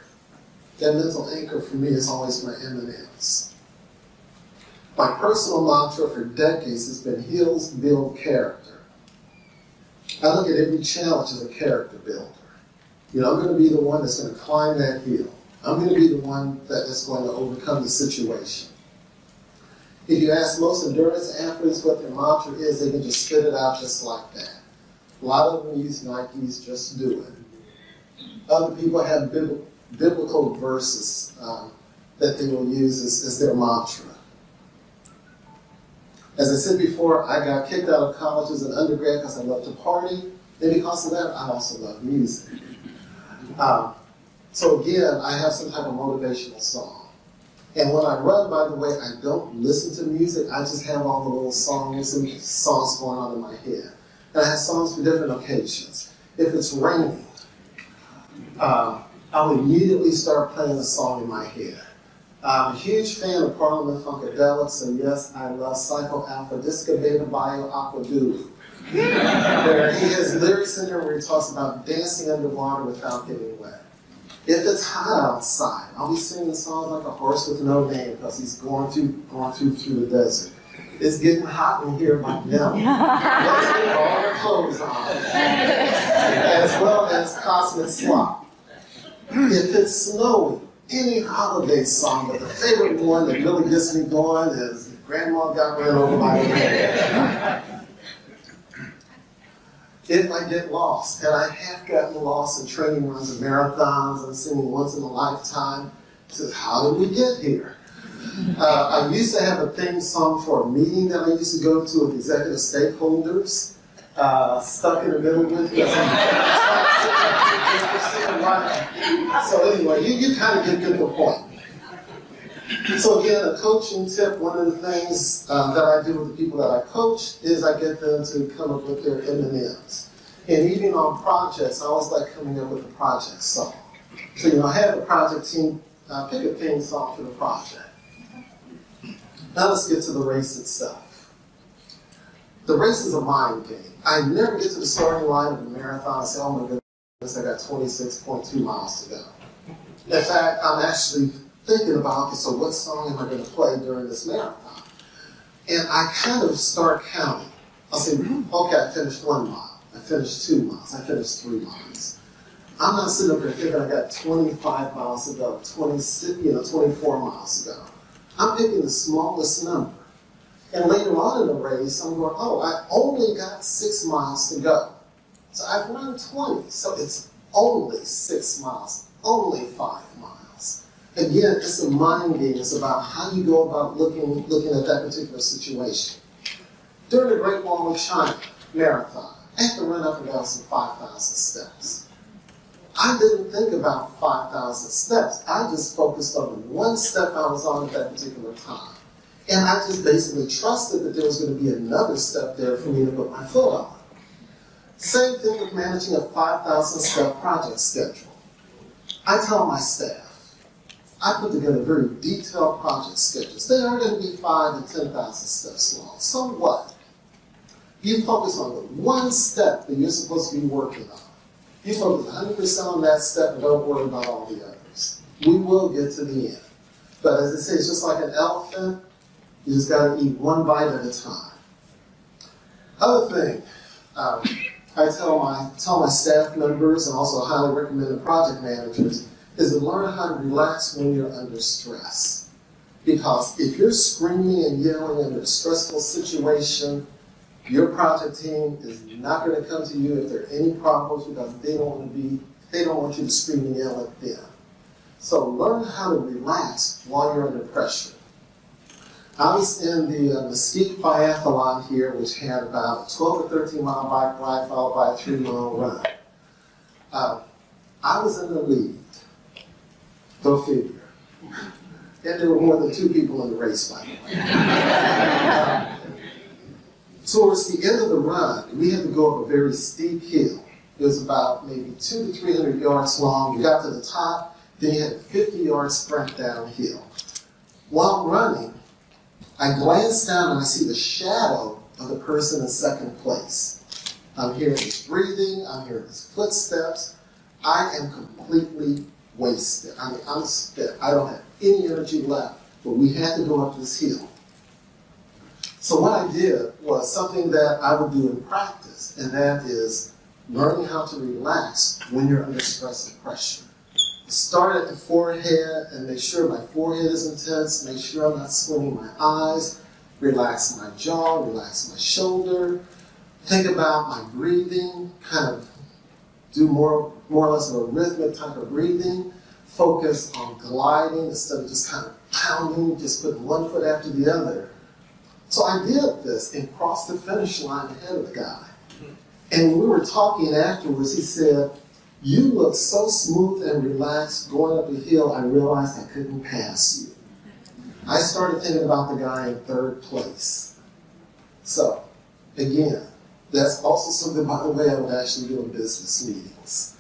That mental anchor for me is always my M&Ms. My personal mantra for decades has been heals, build character. I look at every challenge as a character builder. You know, I'm going to be the one that's going to climb that hill. I'm going to be the one that is going to overcome the situation. If you ask most endurance athletes what their mantra is, they can just spit it out just like that. A lot of them use Nike's just do it. Other people have biblical verses that they will use as their mantra. As I said before, I got kicked out of college as an undergrad because I love to party, and because of that, I also love music. So again, I have some type of motivational song. And when I run, by the way, I don't listen to music. I just have all the little songs going on in my head. And I have songs for different occasions. If it's raining, I'll immediately start playing a song in my head. I'm a huge fan of Parliament Funkadelic, so yes, I love Psycho Alpha Disco Beta Bio Aquadulu. Where he has lyrics in there where he talks about dancing underwater without getting wet. If it's hot outside, I'll be singing songs like a horse with no name because he's going through the desert. It's getting hot in here right now. Let's get all our clothes on. As well as Cosmic Slop. If it's snowing, any holiday song, but the favorite one that really gets me going is Grandma Got Ran Over by a Reindeer. If I get lost, and I have gotten lost in training runs and marathons, I'm singing Once in a Lifetime. It says, how did we get here? I used to have a theme song for a meeting that I used to go to with executive stakeholders, stuck in the middle with you. So anyway, you kind of get the point. So again, a coaching tip, one of the things that I do with the people that I coach is I get them to come up with their M&Ms. And even on projects, I always like coming up with a project song. So, I have the project team pick a theme song for the project. Now let's get to the race itself. The race is a mind game. I never get to the starting line of a marathon and say, oh my goodness, I got 26.2 miles to go. In fact, I'm actually thinking about, okay, so what song am I going to play during this marathon? And I kind of start counting. I'll say, okay, I finished 1 mile. I finished 2 miles. I finished 3 miles. I'm not sitting up there thinking I got 25 miles to go, 24 miles to go. I'm picking the smallest number. And later on in the race, I'm going, oh, I only got 6 miles to go. So I've run 20, so it's only 6 miles, only 5 miles. Again, it's a mind game. It's about how you go about looking at that particular situation. During the Great Wall of China marathon, I had to run up and down some 5,000 steps. I didn't think about 5,000 steps. I just focused on the one step I was on at that particular time. And I just basically trusted that there was going to be another step there for me to put my foot on. Same thing with managing a 5,000 step project schedule. I tell my staff, I put together very detailed project schedules. They are going to be 5,000 to 10,000 steps long. So what? You focus on the one step that you're supposed to be working on. You focus 100% on that step and don't worry about all the others. We will get to the end. But as I say, it's just like an elephant. You just got to eat one bite at a time. Other thing, I tell my staff members and also highly recommend the project managers is to learn how to relax when you're under stress. Because if you're screaming and yelling under a stressful situation, your project team is not going to come to you if there are any problems because they don't want you to scream and yell at them. So learn how to relax while you're under pressure. I was in the Mesquite Biathlon here, which had about a 12 or 13 mile bike ride followed by a 3 mile run. I was in the lead. Go figure. And there were more than 2 people in the race, by the way. towards the end of the run, we had to go up a very steep hill. It was about maybe 200 to 300 yards long. You got to the top, then you had a 50-yard sprint downhill. While running, I glance down and I see the shadow of the person in second place. I'm hearing his breathing, I'm hearing his footsteps. I am completely wasted. I mean, I'm spent. I don't have any energy left, but we had to go up this hill. So what I did was something that I would do in practice, and that is learning how to relax when you're under stress and pressure. Start at the forehead and make sure my forehead is intense, make sure I'm not squinting my eyes, relax my jaw, relax my shoulder, think about my breathing, kind of do more or less of a rhythmic type of breathing, focus on gliding instead of just kind of pounding, just putting one foot after the other. So I did this and crossed the finish line ahead of the guy. And when we were talking afterwards, he said, "You look so smooth and relaxed going up the hill, I realized I couldn't pass you." I started thinking about the guy in third place. So, again, that's also something, by the way, I would actually do in business meetings.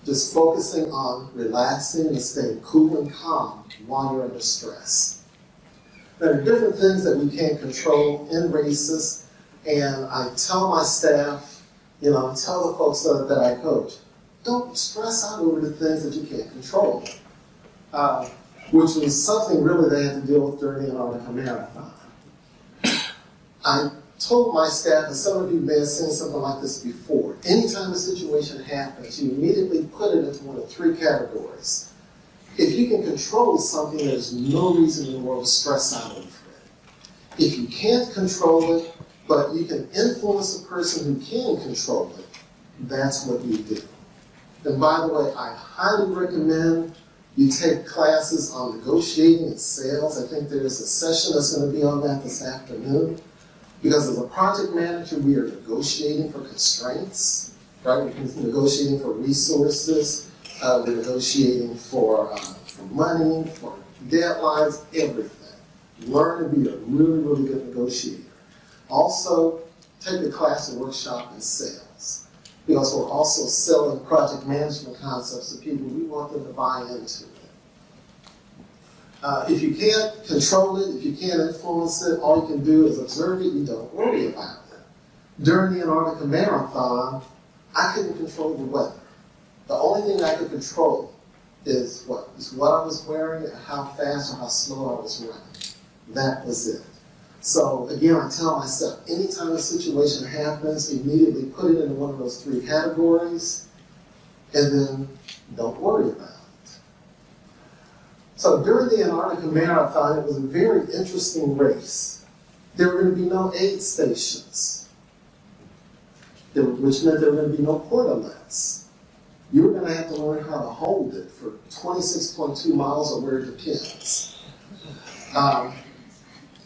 Just focusing on relaxing and staying cool and calm while you're under stress. There are different things that we can't control in races, and I tell my staff, tell the folks that I coach, don't stress out over the things that you can't control, which was something really they had to deal with during the Antarctica Marathon. I told my staff, and some of you may have seen something like this before, anytime a situation happens, you immediately put it into one of three categories. If you can control something, there's no reason in the world to stress out over it. If you can't control it, but you can influence the person who can control it, that's what you do. And by the way, I highly recommend you take classes on negotiating and sales. I think there's a session that's going to be on that this afternoon. Because as a project manager, we are negotiating for constraints, right? We're negotiating for resources, we're negotiating for money, for deadlines, everything. Learn to be a really, really good negotiator. Also, take a class or workshop in sales. Because we're also selling project management concepts to people. We want them to buy into it. If you can't control it, if you can't influence it, all you can do is observe it. You don't worry about it. During the Antarctica Marathon, I couldn't control the weather. The only thing I could control is what I was wearing and how fast or how slow I was running. That was it. So again, I tell myself, anytime a situation happens, immediately put it into one of those three categories, and then don't worry about it. So during the Antarctica Marathon, it was a very interesting race. There were going to be no aid stations, which meant there were going to be no portalets. You were going to have to learn how to hold it for 26.2 miles or where it depends.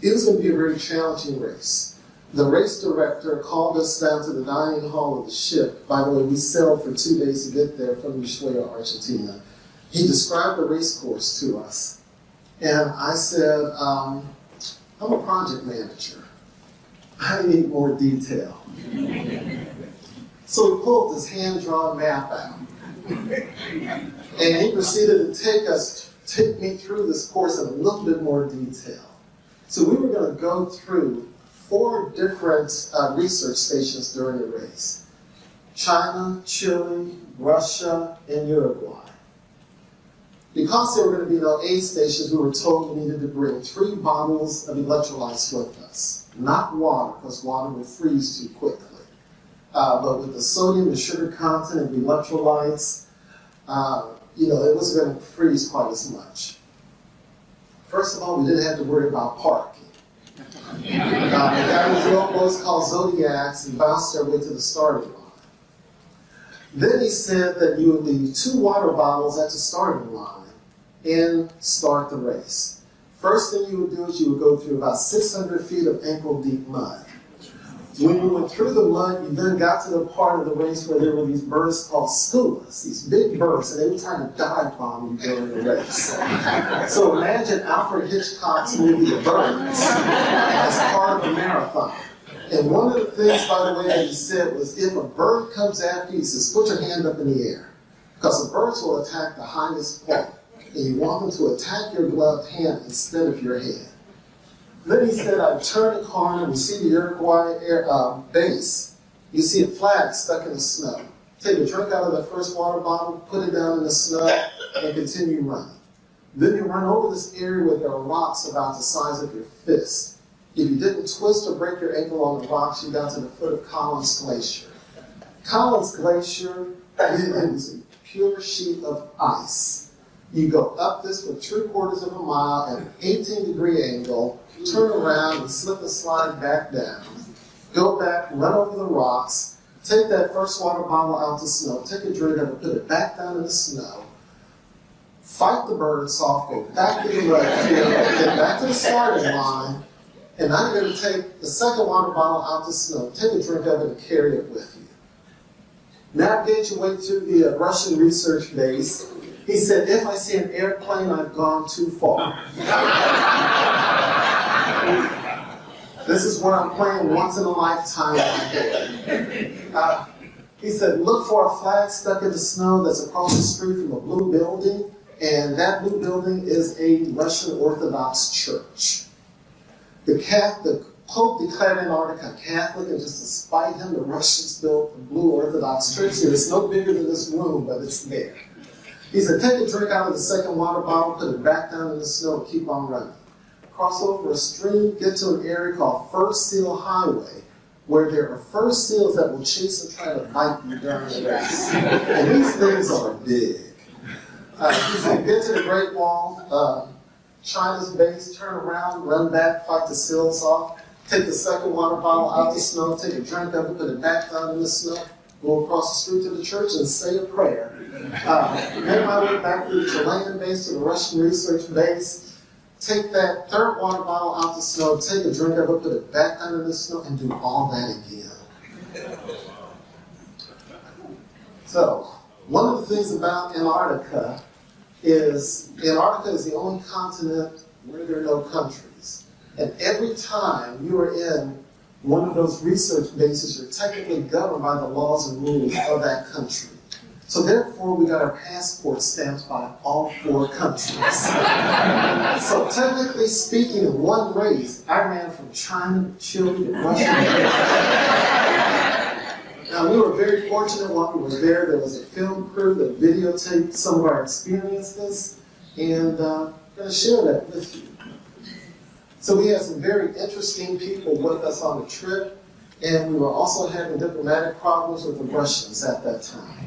It was going to be a very challenging race. The race director called us down to the dining hall of the ship. By the way, we sailed for 2 days to get there from Ushuaia, Argentina. He described the race course to us. And I said, I'm a project manager. I need more detail. So he pulled this hand-drawn map out. And he proceeded to take me through this course in a little bit more detail. So we were going to go through 4 different research stations during the race. China, Chile, Russia, and Uruguay. Because there were going to be no aid stations, we were told we needed to bring 3 bottles of electrolytes with us. Not water, because water would freeze too quickly. But with the sodium and sugar content of the electrolytes, it wasn't going to freeze quite as much. First of all, we didn't have to worry about parking. We got these little boats called Zodiacs and bounced our way to the starting line. Then he said that you would leave 2 water bottles at the starting line and start the race. First thing you would do is you would go through about 600 feet of ankle-deep mud. When you went through the mud, you then got to the part of the race where there were these birds called skuas, these big birds, and they were trying to dive bomb you during the race. So imagine Alfred Hitchcock's movie The Birds as part of a marathon. And one of the things, by the way, that he said was, if a bird comes after you, he says, put your hand up in the air. Because the birds will attack the highest point. And you want them to attack your gloved hand instead of your head. Then he said, I turn the corner, we see the Uruguay base. You see a flag stuck in the snow. Take a drink out of the first water bottle, put it down in the snow, and continue running. Then you run over this area where there are rocks about the size of your fist. If you didn't twist or break your ankle on the rocks, you got to the foot of Collins Glacier. Collins Glacier is a pure sheet of ice. You go up this for 3/4 of a mile at an 18-degree angle, turn around and slip and slide back down. Go back, run over the rocks, take that first water bottle out the snow, take a drink of it, put it back down in the snow, fight the birds off, go back to the right field, get back to the starting line, and now you're going to take the second water bottle out the snow, take a drink of it and carry it with you. Navigate your way to the Russian research base. He said, if I see an airplane, I've gone too far. This is where I'm playing once in a lifetime. He said, look for a flag stuck in the snow that's across the street from a blue building, and that blue building is a Russian Orthodox church. The Pope declared Antarctica Catholic, and just to spite him, the Russians built the blue Orthodox church here. It's no bigger than this room, but it's there. He said, take a drink out of the second water bottle, put it back down in the snow, and keep on running. Cross over a stream, get to an area called Fur Seal Highway, where there are fur seals that will chase and try to bite you during the race. And these things are big. He said, get to the Great Wall, China's base, turn around, run back, fight the seals off, take the second water bottle out the snow, take a drink of it, put it back down in the snow, go across the street to the church and say a prayer. Make my way back to the Chilean base, to the Russian research base, take that third water bottle out the snow, take a drink of it, put it back down in the snow, and do all that again. So, one of the things about Antarctica is the only continent where there are no countries. And every time you are in one of those research bases, you're technically governed by the laws and rules of that country. So therefore, we got our passports stamped by all 4 countries. So technically speaking, in one race, I ran from China to Chile to Russia. Now, we were very fortunate while we were there. There was a film crew that videotaped some of our experiences, and I'm going to share that with you. So we had some very interesting people with us on the trip, and we were also having diplomatic problems with the Russians at that time.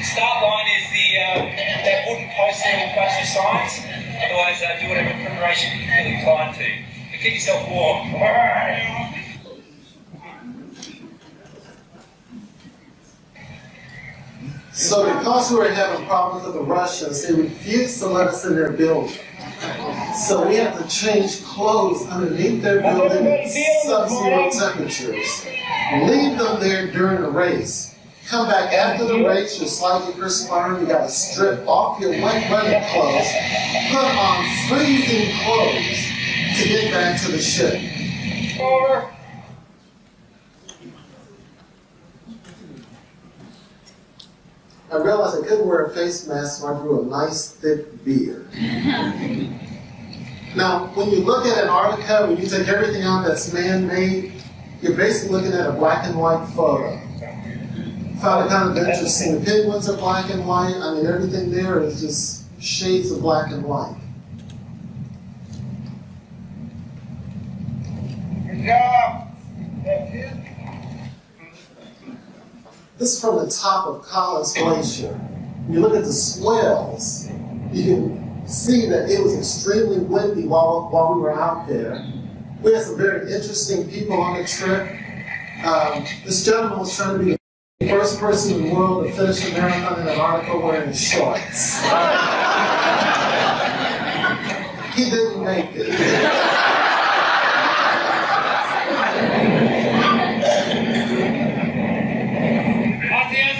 Start line is that wooden post there with a bunch of signs. Otherwise, do whatever preparation you feel inclined to. But keep yourself warm. So because we were having problems with the Russians, they refused to let us in their building. So we had to change clothes underneath their building at sub-zero temperatures. Leave them there during the race. Come back after the race, you're slightly perspiring, you got to strip off your wet running clothes, put on freezing clothes to get back to the ship. Over. I realized I couldn't wear a face mask, so I grew a nice thick beard. Now, when you look at Antarctica, when you take everything out that's man-made, you're basically looking at a black and white photo. Found it kind of interesting. The penguins are black and white. I mean, everything there is just shades of black and white. Good job. This is from the top of Collins Glacier. When you look at the swells, you can see that it was extremely windy while we were out there. We had some very interesting people on the trip. This gentleman was trying to be the first person in the world to finish a marathon in Antarctica wearing shorts. He didn't make it.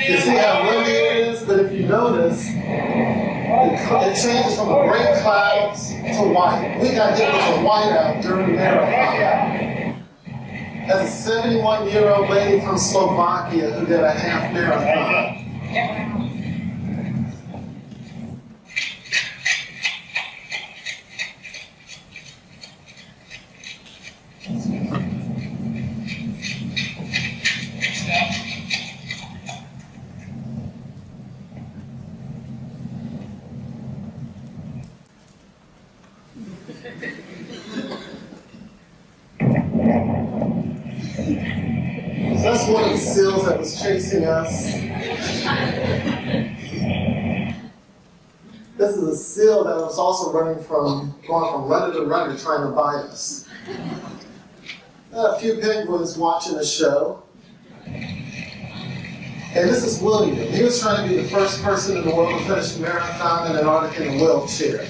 You see how windy it is, but if you notice, it changes from a gray clouds to white. We got hit with a whiteout during the marathon. As a 71-year-old lady from Slovakia who did a half marathon. So that's one of the seals that was chasing us. This is a seal that was also going from rudder to rudder trying to bite us. A few penguins watching a show. And this is William. He was trying to be the first person in the world to finish a marathon in Antarctica in a wheelchair.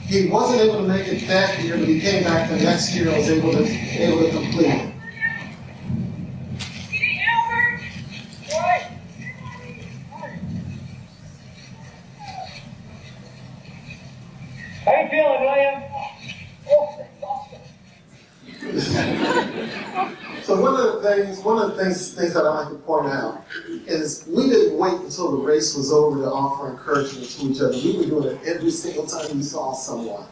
He wasn't able to make it that year, but he came back the next year and was able to complete it. How you feeling, William? So one of the things that I like to point out is we didn't wait until the race was over to offer encouragement to each other. We were doing it every single time we saw someone.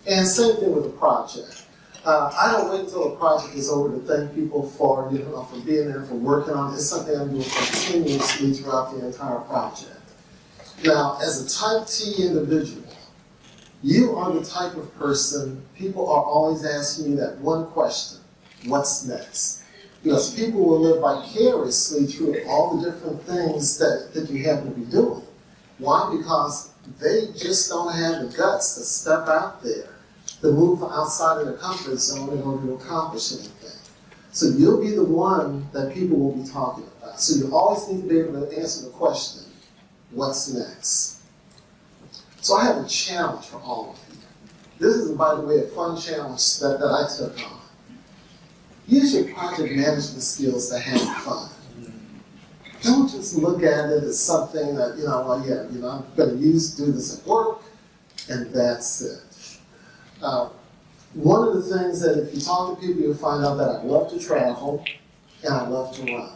And same thing with the project. I don't wait until the project is over to thank people for being there, for working on it. It's something I'm doing continuously throughout the entire project. Now, as a type T individual, you are the type of person, people are always asking you that one question, what's next? Because people will live vicariously through all the different things that you happen to be doing. Why? Because they just don't have the guts to step out there, to move outside of their comfort zone in order to accomplish anything. So you'll be the one that people will be talking about. So you always need to be able to answer the question, what's next? So I have a challenge for all of you. This is, by the way, a fun challenge that I took on. Use your project management skills to have fun. Don't just look at it as something that, I'm going to do this at work, and that's it. One of the things that if you talk to people, you'll find out that I love to travel, and I love to run.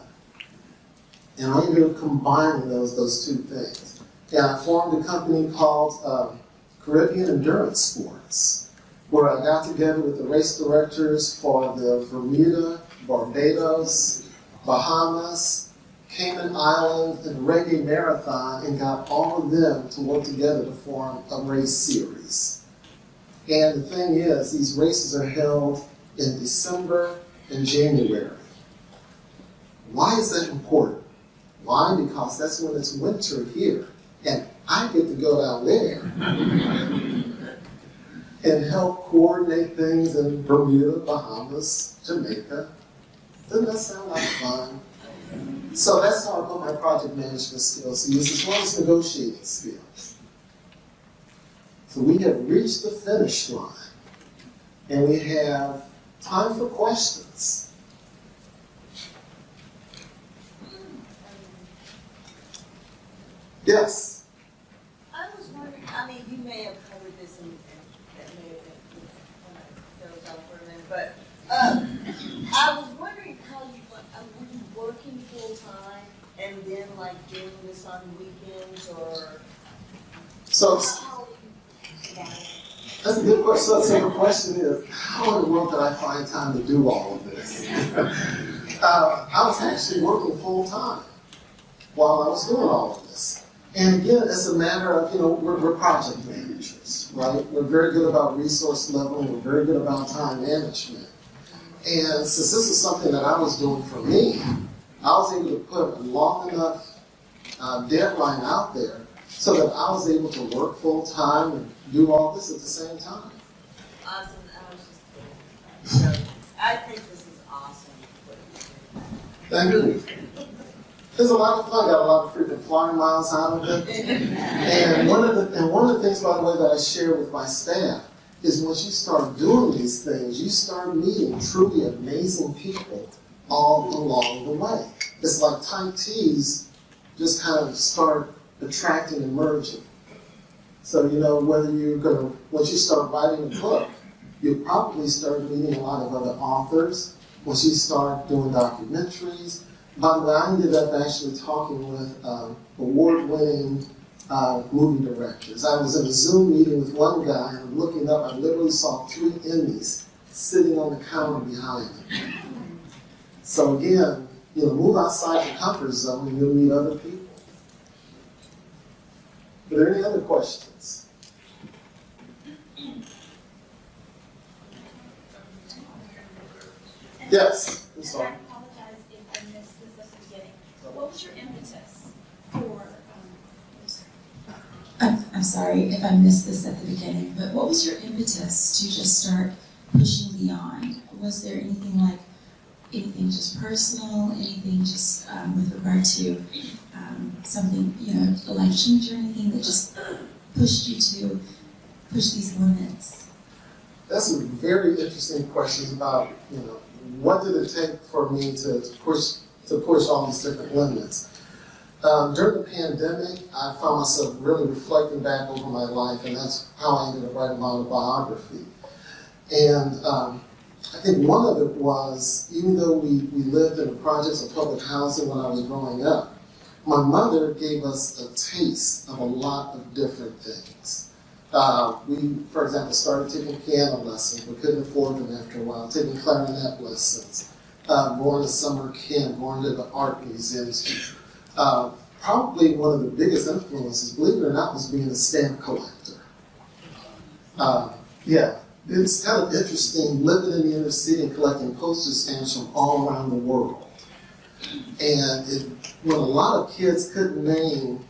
And I'm going to combine those two things. And I formed a company called Caribbean Endurance Sports, where I got together with the race directors for the Bermuda, Barbados, Bahamas, Cayman Island, and Reggae Marathon, and got all of them to work together to form a race series. And the thing is, these races are held in December and January. Why is that important? Why? Because that's when it's winter here. And I get to go down there and help coordinate things in Bermuda, Bahamas, Jamaica. Doesn't that sound like fun? So that's how I put my project management skills to use, as well as negotiating skills. So we have reached the finish line, and we have time for questions. Yes? I was wondering, you may have covered this and that may have been when I was out for a minute, but I was wondering how were you working full time and then doing this on weekends or So, how are you? That's a good question. So the question is, how in the world did I find time to do all of this? I was actually working full time while I was doing all of this. And again, it's a matter of, we're project managers, right? We're very good about resource leveling. We're very good about time management. And since this is something that I was doing for me, I was able to put a long enough deadline out there so that I was able to work full time and do all this at the same time. Awesome. I was just kidding. So I think this is awesome. Thank you. It's a lot of fun. Got a lot of freaking flying miles out of it. And one of the things, by the way, that I share with my staff is once you start doing these things, you start meeting truly amazing people all along the way. It's like type T's just kind of start attracting and merging. So, whether once you start writing a book, you'll probably start meeting a lot of other authors. Once you start doing documentaries. By the way, I ended up actually talking with award-winning movie directors. I was in a Zoom meeting with one guy, and I'm looking up, I literally saw 3 Emmys sitting on the counter behind him. So again, move outside your comfort zone and you'll meet other people. Are there any other questions? Yes, I'm sorry. I apologize if I missed this at the beginning. But what was your impetus for? I'm sorry if I missed this at the beginning. But what was your impetus to just start pushing beyond? Was there anything just personal, anything just with regard to something, a life change or anything that just pushed you to push these limits? That's a very interesting question about, what did it take for me to push all these different limits? During the pandemic, I found myself really reflecting back over my life, and that's how I ended up writing my autobiography. And I think one of it was, even though we lived in the projects of public housing when I was growing up, my mother gave us a taste of a lot of different things. We, for example, started taking piano lessons, but couldn't afford them after a while, taking clarinet lessons, going to summer camp, going to the art museums. Probably one of the biggest influences, believe it or not, was being a stamp collector. It's kind of interesting living in the inner city and collecting postage stamps from all around the world. And when a lot of kids couldn't name,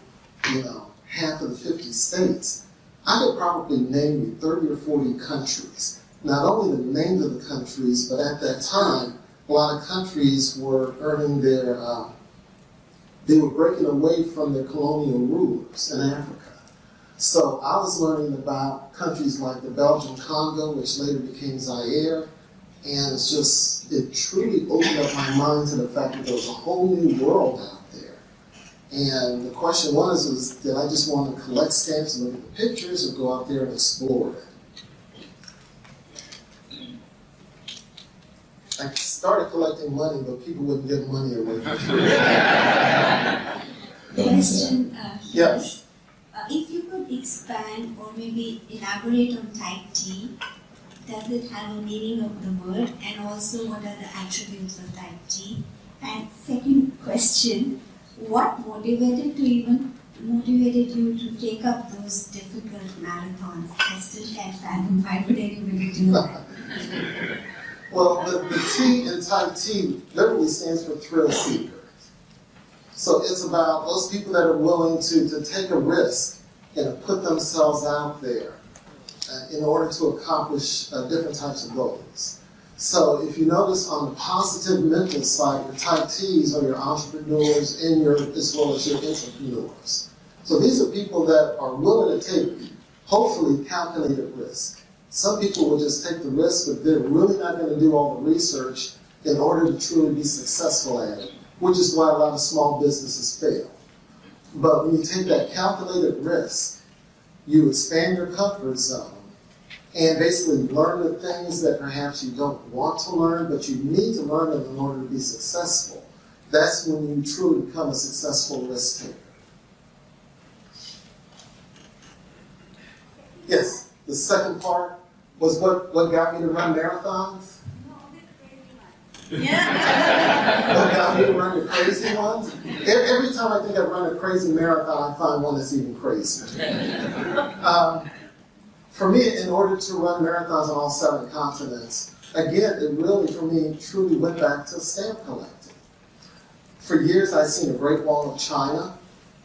half of the 50 states, I could probably name you 30 or 40 countries. Not only the names of the countries, but at that time, a lot of countries were earning they were breaking away from their colonial rulers in Africa. So I was learning about countries like the Belgian Congo, which later became Zaire, and it truly opened up my mind to the fact that there was a whole new world out there. And the question was did I just want to collect stamps and look at the pictures or go out there and explore it? I started collecting money, but people wouldn't give money away for free. Question. Yes. If you could expand or maybe elaborate on type T, does it have a meaning of the word, and also what are the attributes of type T? And second question, what motivated you to take up those difficult marathons? I still can't fathom why would anybody do that. Well, the T in type T literally stands for thrill seeker. So it's about those people that are willing to take a risk and put themselves out there in order to accomplish different types of goals. So if you notice on the positive mental side, your type T's are your entrepreneurs and as well as your entrepreneurs. So these are people that are willing to take, hopefully, calculated risk. Some people will just take the risk, but they're really not going to do all the research in order to truly be successful at it, which is why a lot of small businesses fail. But when you take that calculated risk, you expand your comfort zone and basically learn the things that perhaps you don't want to learn, but you need to learn them in order to be successful. That's when you truly become a successful risk taker. Yes? the second part was what got me to run marathons. Yeah. What got me to run the crazy ones? Every time I think I've run a crazy marathon, I find one that's even crazier. For me, in order to run marathons on all 7 continents, again, it really, for me, truly went back to stamp collecting. For years, I'd seen the Great Wall of China,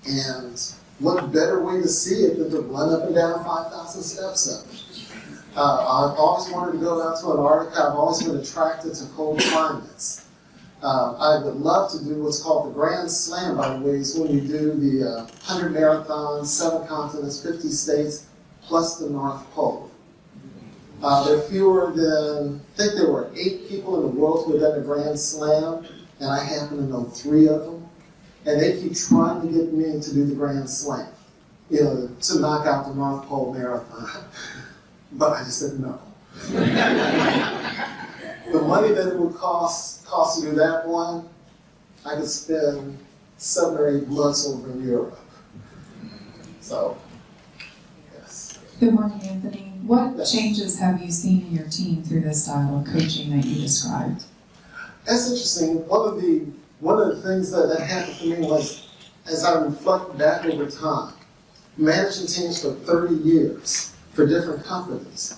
and what better way to see it than to run up and down 5,000 steps of it? I've always wanted to go out to Antarctica. I've always been attracted to cold climates. I would love to do what's called the Grand Slam, by the way, is when you do the 100 marathons, 7 continents, 50 states, plus the North Pole. There are fewer than, I think there were 8 people in the world who had done a Grand Slam, and I happen to know 3 of them. And they keep trying to get me to do the Grand Slam, to knock out the North Pole Marathon. But I just said no. The money that it would cost to do that one, I could spend 7 or 8 months over in Europe. So, yes. Good morning, Anthony. What changes have you seen in your team through this style of coaching that you described? That's interesting. One of the things that happened for me was, as I reflect back over time, managing teams for 30 years for different companies.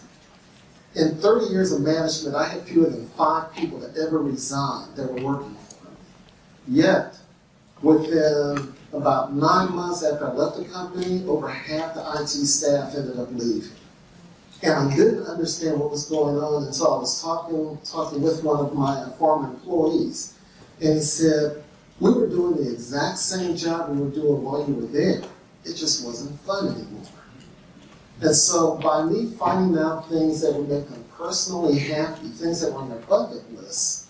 In 30 years of management, I had fewer than 5 people that ever resigned that were working for me. Yet, within about 9 months after I left the company, over half the IT staff ended up leaving. And I didn't understand what was going on until I was talking with one of my former employees. And he said, we were doing the exact same job we were doing while you were there. It just wasn't fun anymore. And so by me finding out things that would make them personally happy, things that were on their bucket list,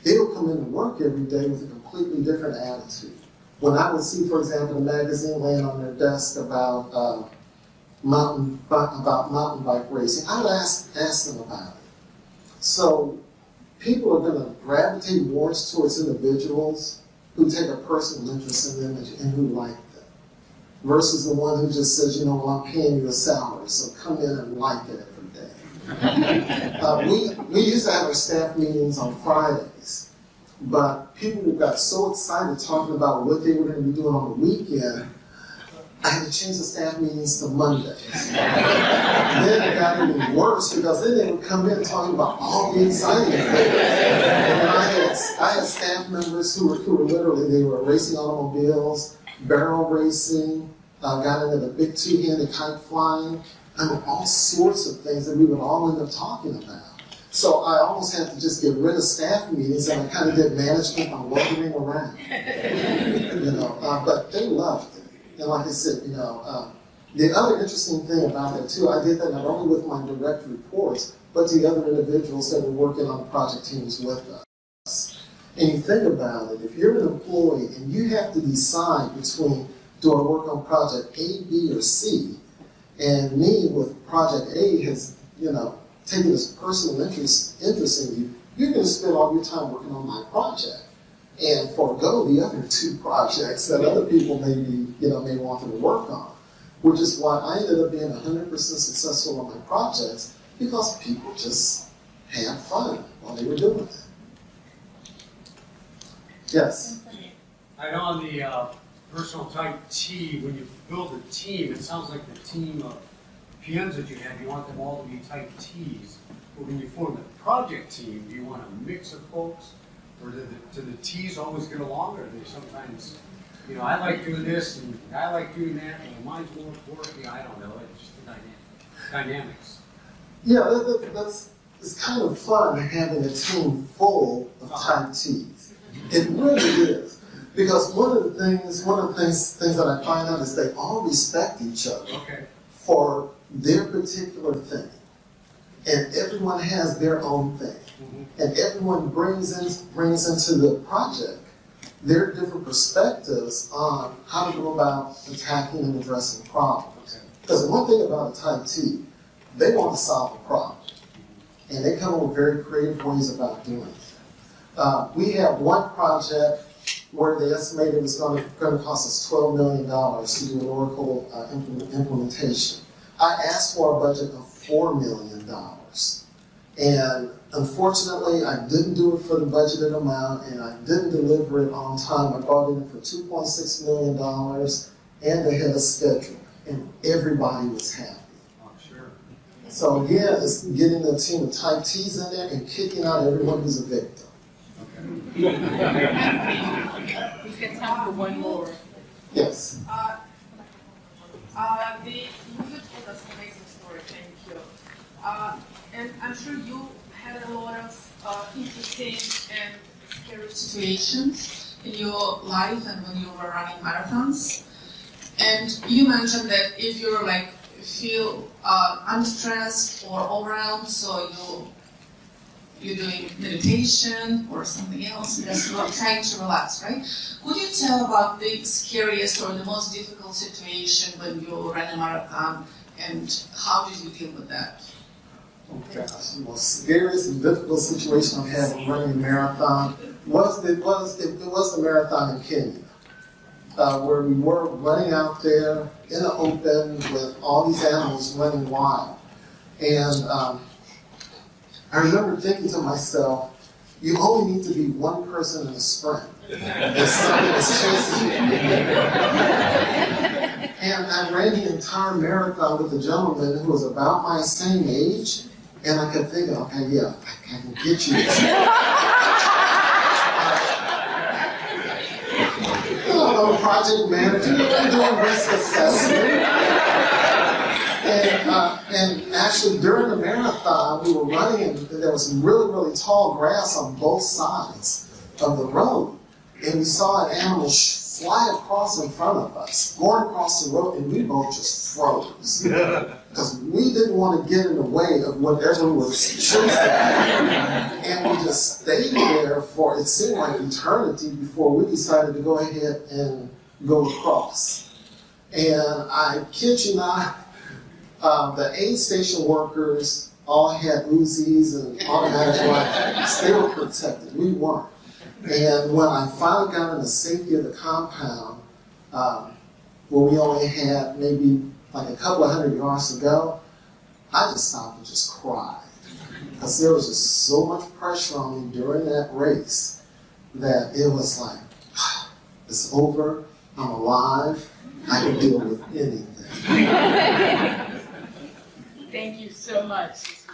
they would come into work every day with a completely different attitude. When I would see, for example, a magazine laying on their desk about mountain bike racing, I would ask them about it. So people are going to gravitate more towards individuals who take a personal interest in them and who like them, versus the one who just says, well, I'm paying you a salary, so come in and like it every day. We used to have our staff meetings on Fridays, but people got so excited talking about what they were going to be doing on the weekend, I had to change the staff meetings to Mondays. Then it got even worse because then they would come in talking about all the exciting things. And I had staff members who were literally, they were racing automobiles, barrel racing, got into the big 2-handed kite flying, and all sorts of things that we would all end up talking about. So I almost had to just get rid of staff meetings, and I kind of did management on wandering around. But they loved it. And like I said, the other interesting thing about that too, I did that not only with my direct reports, but the other individuals that were working on the project teams with us. And you think about it, if you're an employee and you have to decide between, do I work on project A, B, or C, and me with project A has, taken this personal interest in you, you're going to spend all your time working on my project and forego the other 2 projects that other people may want to work on, which is why I ended up being 100% successful on my projects, because people just had fun while they were doing it. Yes? I know on the personal type T, when you build a team, it sounds like the team of PMs that you have, you want them all to be type Ts. But when you form the project team, do you want a mix of folks? Or do the T's always get along, or do they sometimes, I like doing this and I like doing that, and mine's more quirky, I don't know, it's just the dynamics. Yeah, it's kind of fun having a team full of type T's. It really is. Because one of the things that I find out is they all respect each other for their particular thing. And everyone has their own thing. And everyone brings into the project their different perspectives on how to go about attacking and addressing problems. Because the one thing about a type T, they want to solve a problem. And they come up with very creative ways about doing it. We have one project where they estimated it was going to cost us $12 million to do an Oracle implementation. I asked for a budget of $4 million. And unfortunately, I didn't do it for the budgeted amount, and I didn't deliver it on time. I brought it in for $2.6 million and ahead of schedule, and everybody was happy. Oh, sure. So again, it's getting a team of type T's in there and kicking out everyone who's a victim. We've got time for one more. Yes. You just told us an amazing story, thank you. And I'm sure you had a lot of interesting and scary situations in your life and when you were running marathons. And you mentioned that if you're like feel unstressed or overwhelmed, so you're doing meditation or something else, and just trying to relax, right? Could you tell about the scariest or the most difficult situation when you ran a marathon, and how did you deal with that? Oh gosh, the most scariest and difficult situation I've had when running a marathon was the marathon in Kenya, where we were running out there in the open with all these animals running wild. And I remember thinking to myself, you only need to be one person in a sprint. And something is chasing you. And I ran the entire marathon with a gentleman who was about my same age, and I kept thinking, okay, yeah, I can get you. Project management, doing risk assessment. And actually during the marathon, we were running and there was some really, really tall grass on both sides of the road. And we saw an animal fly across in front of us, going across the road, and we both just froze. Because we didn't want to get in the way of whatever was chasing. And we just stayed there for, it seemed like eternity before we decided to go ahead and go across. And I kid you not, the aid station workers all had Uzis and automatic rifles. They were protected. We weren't. And when I finally got in the safety of the compound, where we only had maybe like a couple of 100 yards to go, I just stopped and just cried. Because there was just so much pressure on me during that race that it was like, it's over, I'm alive, I can deal with anything. Thank you so much.